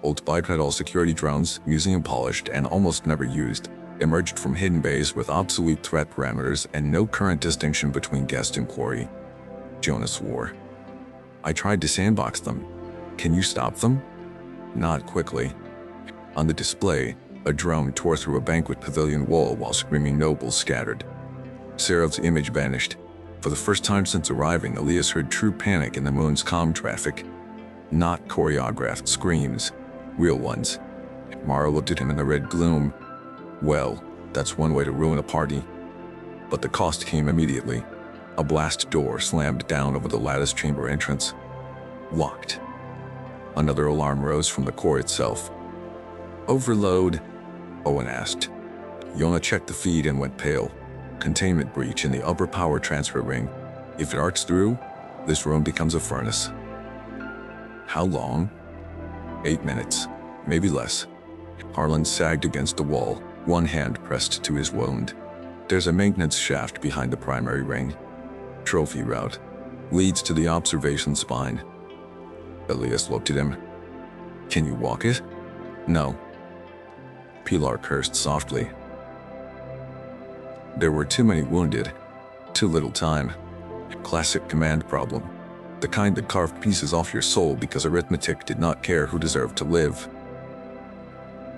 Old bipedal security drones, museum-polished and almost never used, emerged from hidden bays with obsolete threat parameters and no current distinction between guest and quarry. Jonah swore. I tried to sandbox them. Can you stop them? Not quickly. On the display, a drone tore through a banquet pavilion wall while screaming nobles scattered. Serev's image vanished. For the first time since arriving, Elias heard true panic in the moon's comm traffic. Not choreographed screams. Real ones. Mara looked at him in the red gloom. Well, that's one way to ruin a party. But the cost came immediately. A blast door slammed down over the lattice chamber entrance. Locked. Another alarm rose from the core itself. Overload? Owen asked. Yona checked the feed and went pale. Containment breach in the upper power transfer ring. If it arcs through, this room becomes a furnace. How long? 8 minutes, maybe less. Harlan sagged against the wall, one hand pressed to his wound. There's a maintenance shaft behind the primary ring. Trophy route. Leads to the observation spine. Elias looked at him. Can you walk it? No. Pilar cursed softly. There were too many wounded. Too little time. Classic command problem. The kind that carved pieces off your soul because arithmetic did not care who deserved to live.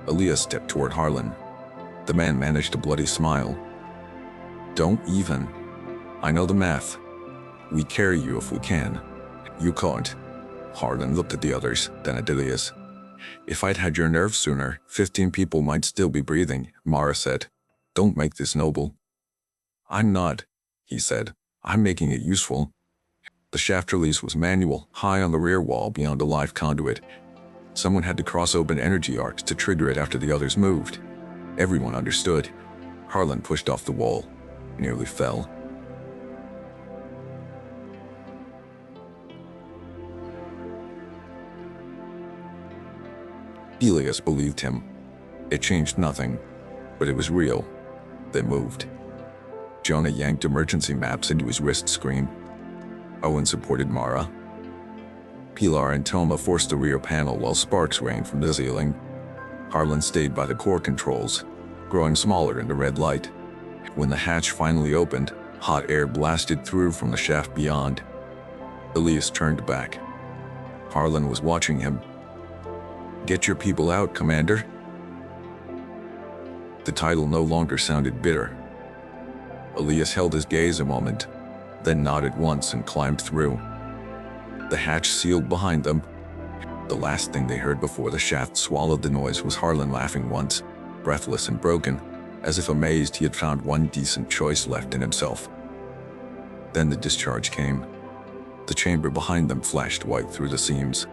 Elias stepped toward Harlan. The man managed a bloody smile. Don't even. I know the math. We carry you if we can. You can't. Harlan looked at the others, then at Elias. If I'd had your nerve sooner, 15 people might still be breathing, Mara said. Don't make this noble. I'm not, he said. I'm making it useful. The shaft release was manual, high on the rear wall beyond a live conduit. Someone had to cross open energy arcs to trigger it after the others moved. Everyone understood. Harlan pushed off the wall, nearly fell. Elias believed him. It changed nothing, but it was real. They moved. Jonah yanked emergency maps into his wrist screen. Owen supported Mara. Pilar and Toma forced the rear panel while sparks rained from the ceiling. Harlan stayed by the core controls, growing smaller in the red light. When the hatch finally opened, hot air blasted through from the shaft beyond. Elias turned back. Harlan was watching him. Get your people out, Commander. The title no longer sounded bitter. Elias held his gaze a moment, then nodded once and climbed through. The hatch sealed behind them. The last thing they heard before the shaft swallowed the noise was Harlan laughing once, breathless and broken, as if amazed he had found one decent choice left in himself. Then the discharge came. The chamber behind them flashed white through the seams.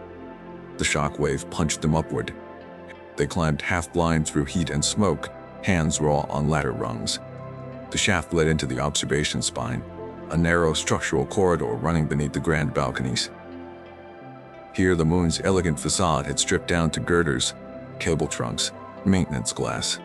The shock wave punched them upward. They climbed half-blind through heat and smoke, hands raw on ladder rungs. The shaft led into the observation spine, a narrow structural corridor running beneath the grand balconies. Here the moon's elegant facade had stripped down to girders, cable trunks, maintenance glass.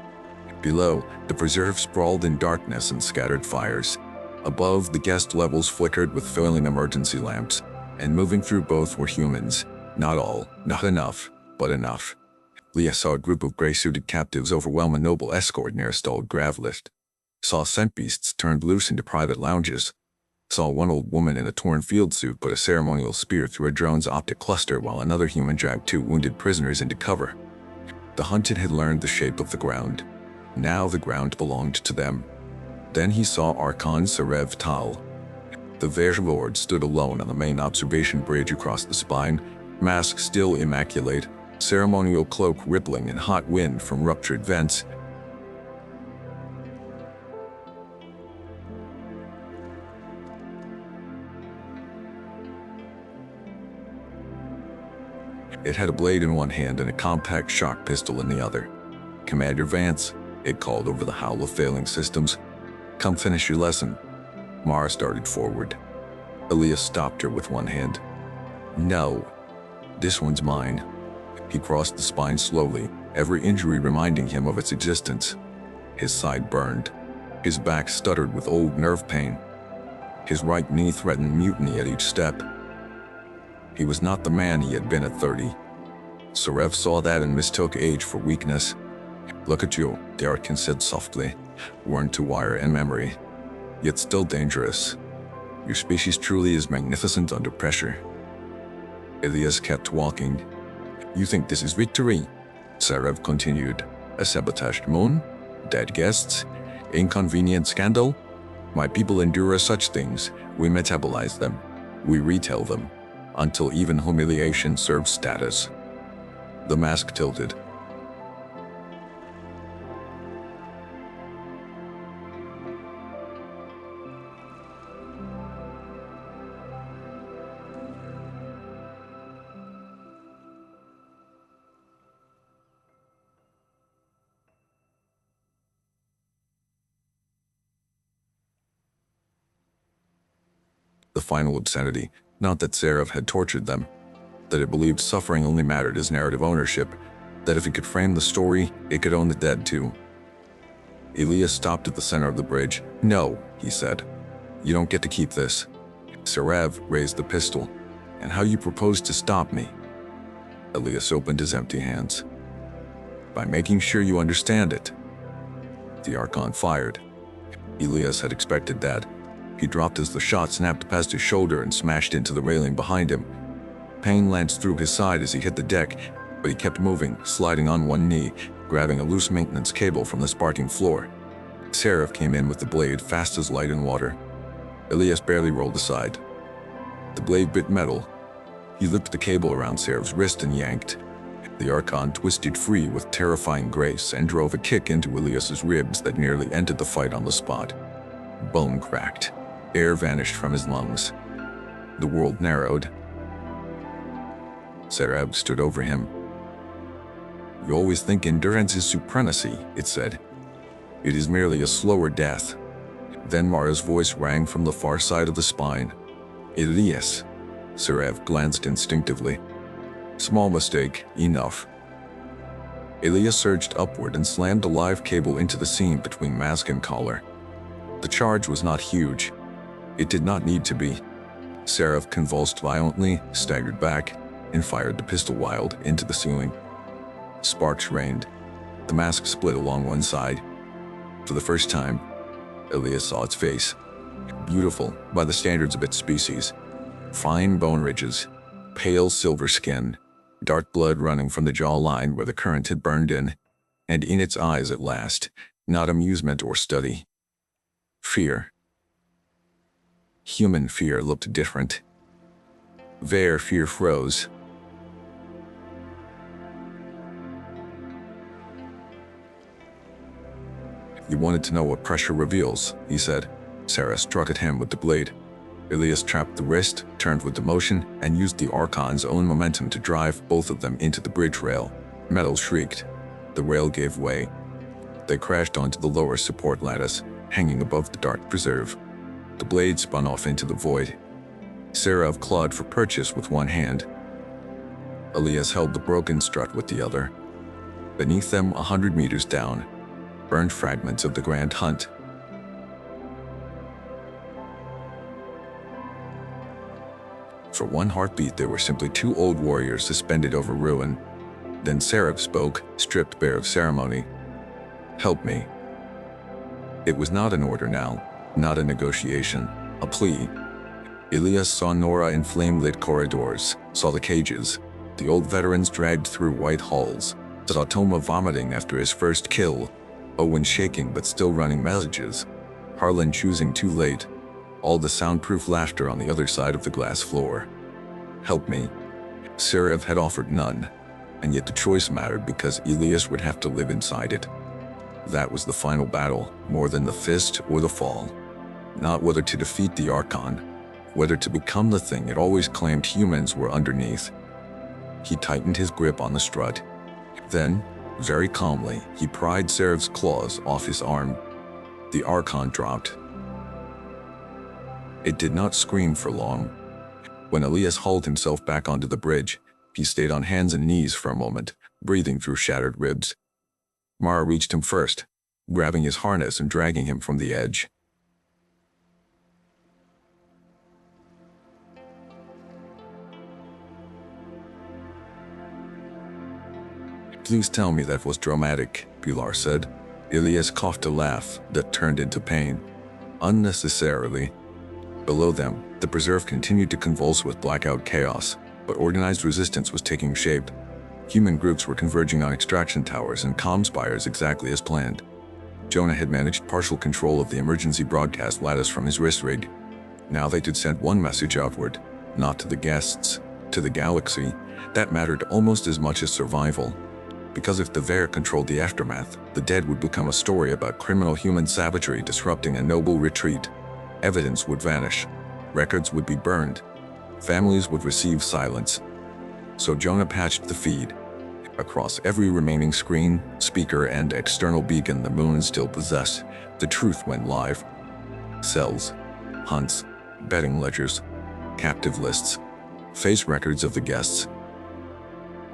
Below, the preserve sprawled in darkness and scattered fires. Above, the guest levels flickered with failing emergency lamps, and moving through both were humans. Not all, not enough, but enough. Elias saw a group of gray-suited captives overwhelm a noble escort near a stalled grav lift. Saw scent beasts turned loose into private lounges. Saw one old woman in a torn field suit put a ceremonial spear through a drone's optic cluster while another human dragged two wounded prisoners into cover. The hunted had learned the shape of the ground. Now the ground belonged to them. Then he saw Archon Serev Tal. The Vergelord stood alone on the main observation bridge across the spine, mask still immaculate, ceremonial cloak rippling in hot wind from ruptured vents. It had a blade in one hand and a compact shock pistol in the other. "Commander Vance," it called over the howl of failing systems. "Come finish your lesson." Mara started forward. Elias stopped her with one hand. "No, this one's mine." He crossed the spine slowly, every injury reminding him of its existence. His side burned. His back stuttered with old nerve pain. His right knee threatened mutiny at each step. He was not the man he had been at 30. Serev saw that and mistook age for weakness. "Look at you," the Archon said softly, worn to wire and memory, yet still dangerous. "Your species truly is magnificent under pressure." Elias kept walking. "You think this is victory?" Serev continued. "A sabotaged moon? Dead guests? Inconvenient scandal? My people endure such things. We metabolize them. We retell them. Until even humiliation serves status." The mask tilted. The final obscenity, not that Serev had tortured them, that it believed suffering only mattered as narrative ownership, that if it could frame the story, it could own the dead too. Elias stopped at the center of the bridge. "No," he said. "You don't get to keep this." Serev raised the pistol. "And how you propose to stop me?" Elias opened his empty hands. "By making sure you understand it." The Archon fired. Elias had expected that. He dropped as the shot snapped past his shoulder and smashed into the railing behind him. Pain lanced through his side as he hit the deck, but he kept moving, sliding on one knee, grabbing a loose maintenance cable from the sparking floor. Serev came in with the blade fast as light and water. Elias barely rolled aside. The blade bit metal. He looped the cable around Serev's wrist and yanked. The Archon twisted free with terrifying grace and drove a kick into Elias's ribs that nearly ended the fight on the spot. Bone cracked. Air vanished from his lungs. The world narrowed. Serev stood over him. "You always think endurance is supremacy," it said. "It is merely a slower death." Then Mara's voice rang from the far side of the spine. "Elias." Serev glanced instinctively. "Small mistake, enough." Elias surged upward and slammed a live cable into the seam between mask and collar. The charge was not huge. It did not need to be. Serev convulsed violently, staggered back, and fired the pistol wild into the ceiling. Sparks rained. The mask split along one side. For the first time, Elias saw its face. Beautiful by the standards of its species. Fine bone ridges, pale silver skin, dark blood running from the jawline where the current had burned in, and in its eyes at last, not amusement or study. Fear. Human fear looked different. Their fear froze. "You wanted to know what pressure reveals," he said. Sarah struck at him with the blade. Elias trapped the wrist, turned with the motion, and used the Archon's own momentum to drive both of them into the bridge rail. Metal shrieked. The rail gave way. They crashed onto the lower support lattice, hanging above the dark preserve. The blade spun off into the void. Sarah clawed for purchase with one hand. Elias held the broken strut with the other. Beneath them, 100 meters down, burned fragments of the Grand Hunt. For one heartbeat, there were simply two old warriors suspended over ruin. Then Sarah spoke, stripped bare of ceremony. "Help me." It was not an order now, not a negotiation, a plea. Elias saw Nora in flame-lit corridors, saw the cages, the old veterans dragged through white halls, saw Toma vomiting after his first kill, Owen shaking but still running messages, Harlan choosing too late, all the soundproof laughter on the other side of the glass floor. "Help me." Seraph had offered none, and yet the choice mattered because Elias would have to live inside it. That was the final battle, more than the fist or the fall. Not whether to defeat the Archon, whether to become the thing it always claimed humans were underneath. He tightened his grip on the strut. Then, very calmly, he pried Seraph's claws off his arm. The Archon dropped. It did not scream for long. When Elias hauled himself back onto the bridge, he stayed on hands and knees for a moment, breathing through shattered ribs. Mara reached him first, grabbing his harness and dragging him from the edge. "Please tell me that was dramatic," Pilar said. Elias coughed a laugh that turned into pain. "Unnecessarily." Below them, the preserve continued to convulse with blackout chaos, but organized resistance was taking shape. Human groups were converging on extraction towers and comm spires exactly as planned. Jonah had managed partial control of the emergency broadcast lattice from his wrist rig. Now they could send one message outward, not to the guests, to the galaxy. That mattered almost as much as survival. Because if the Ver controlled the aftermath, the dead would become a story about criminal human savagery disrupting a noble retreat. Evidence would vanish. Records would be burned. Families would receive silence. So Jonah patched the feed. Across every remaining screen, speaker, and external beacon the moon still possessed, the truth went live. Cells, hunts, betting ledgers, captive lists, face records of the guests,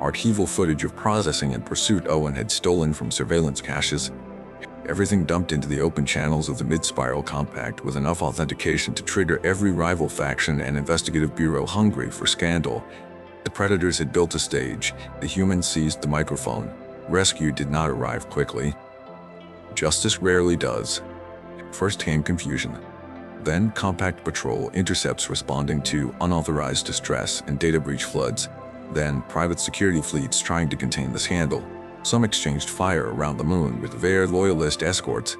archival footage of processing and pursuit Owen had stolen from surveillance caches. Everything dumped into the open channels of the mid-spiral compact with enough authentication to trigger every rival faction and investigative bureau hungry for scandal. The predators had built a stage. The humans seized the microphone. Rescue did not arrive quickly. Justice rarely does. First came confusion. Then compact patrol intercepts responding to unauthorized distress and data breach floods. Then private security fleets trying to contain the scandal. Some exchanged fire around the moon with Ver loyalist escorts.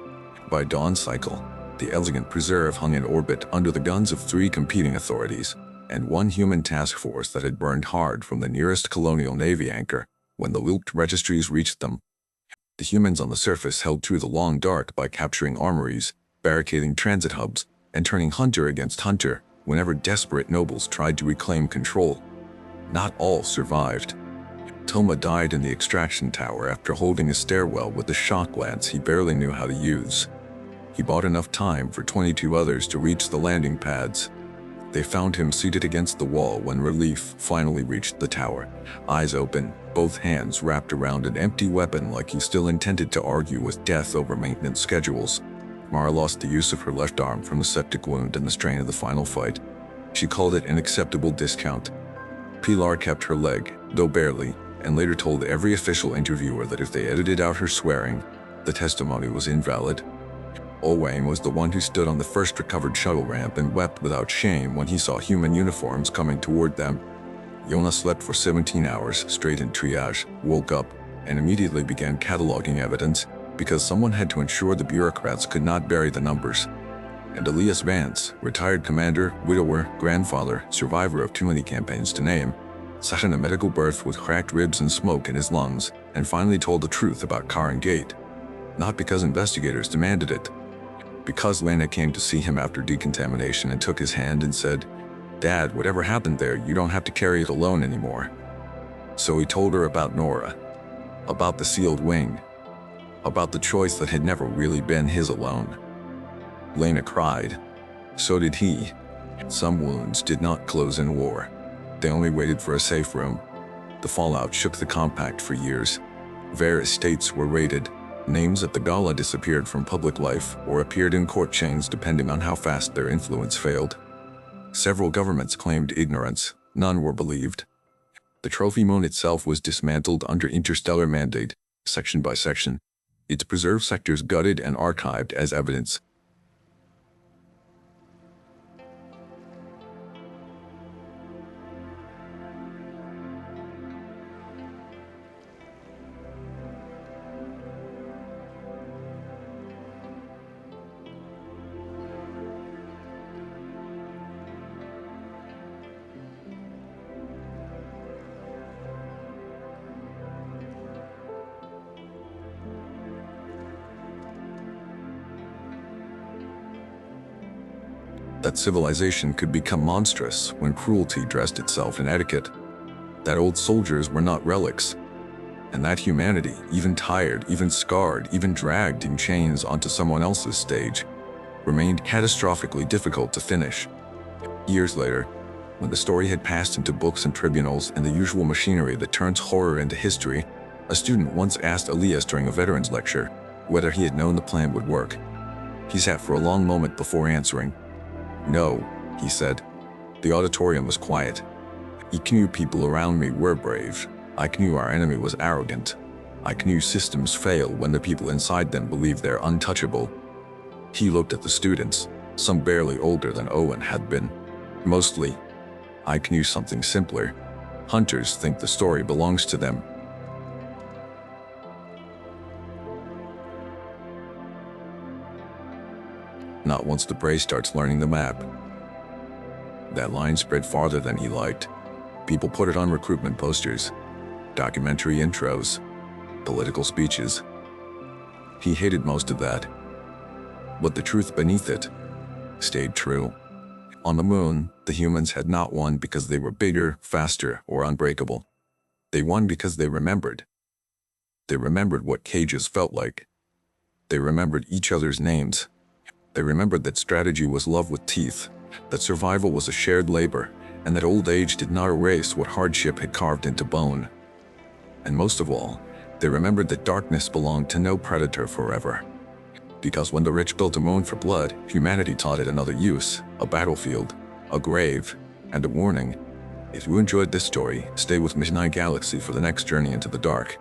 By dawn cycle, the elegant preserve hung in orbit under the guns of 3 competing authorities, and one human task force that had burned hard from the nearest colonial navy anchor when the looped registries reached them. The humans on the surface held through the long dark by capturing armories, barricading transit hubs, and turning hunter against hunter whenever desperate nobles tried to reclaim control. Not all survived. Toma died in the extraction tower after holding a stairwell with a shock lance he barely knew how to use. He bought enough time for 22 others to reach the landing pads. They found him seated against the wall when relief finally reached the tower, eyes open, both hands wrapped around an empty weapon like he still intended to argue with death over maintenance schedules. Mara lost the use of her left arm from the septic wound and the strain of the final fight. She called it an acceptable discount. Pilar kept her leg, though barely, and later told every official interviewer that if they edited out her swearing, the testimony was invalid. Owain was the one who stood on the first recovered shuttle ramp and wept without shame when he saw human uniforms coming toward them. Yona slept for 17 hours straight in triage, woke up, and immediately began cataloging evidence because someone had to ensure the bureaucrats could not bury the numbers. And Elias Vance, retired commander, widower, grandfather, survivor of too many campaigns to name, sat in a medical berth with cracked ribs and smoke in his lungs, and finally told the truth about Karen Gate. Not because investigators demanded it. Because Lena came to see him after decontamination and took his hand and said, "Dad, whatever happened there, you don't have to carry it alone anymore." So he told her about Nora. about the sealed wing, about the choice that had never really been his alone. Lena cried. So did he. Some wounds did not close in war. They only waited for a safe room. The fallout shook the compact for years. Various states were raided. Names at the gala disappeared from public life or appeared in court chains depending on how fast their influence failed. Several governments claimed ignorance. None were believed. The trophy moon itself was dismantled under interstellar mandate, section by section. Its preserved sectors gutted and archived as evidence. That civilization could become monstrous when cruelty dressed itself in etiquette. That old soldiers were not relics. And that humanity, even tired, even scarred, even dragged in chains onto someone else's stage, remained catastrophically difficult to finish. Years later, when the story had passed into books and tribunals and the usual machinery that turns horror into history, a student once asked Elias during a veterans lecture whether he had known the plan would work. He sat for a long moment before answering. "No," he said. The auditorium was quiet. I knew people around me were brave. I knew our enemy was arrogant. I knew systems fail when the people inside them believe they're untouchable. He looked at the students, some barely older than Owen had been. Mostly, I knew something simpler. Hunters think the story belongs to them. Not once the prey starts learning the map. That line spread farther than he liked. People put it on recruitment posters, documentary intros, political speeches. He hated most of that. But the truth beneath it stayed true. On the moon, the humans had not won because they were bigger, faster, or unbreakable. They won because they remembered. They remembered what cages felt like. They remembered each other's names. They remembered that strategy was love with teeth, that survival was a shared labor, and that old age did not erase what hardship had carved into bone. And most of all, they remembered that darkness belonged to no predator forever. Because when the rich built a moon for blood, humanity taught it another use, a battlefield, a grave, and a warning. If you enjoyed this story, stay with Midnight Galaxy for the next journey into the dark.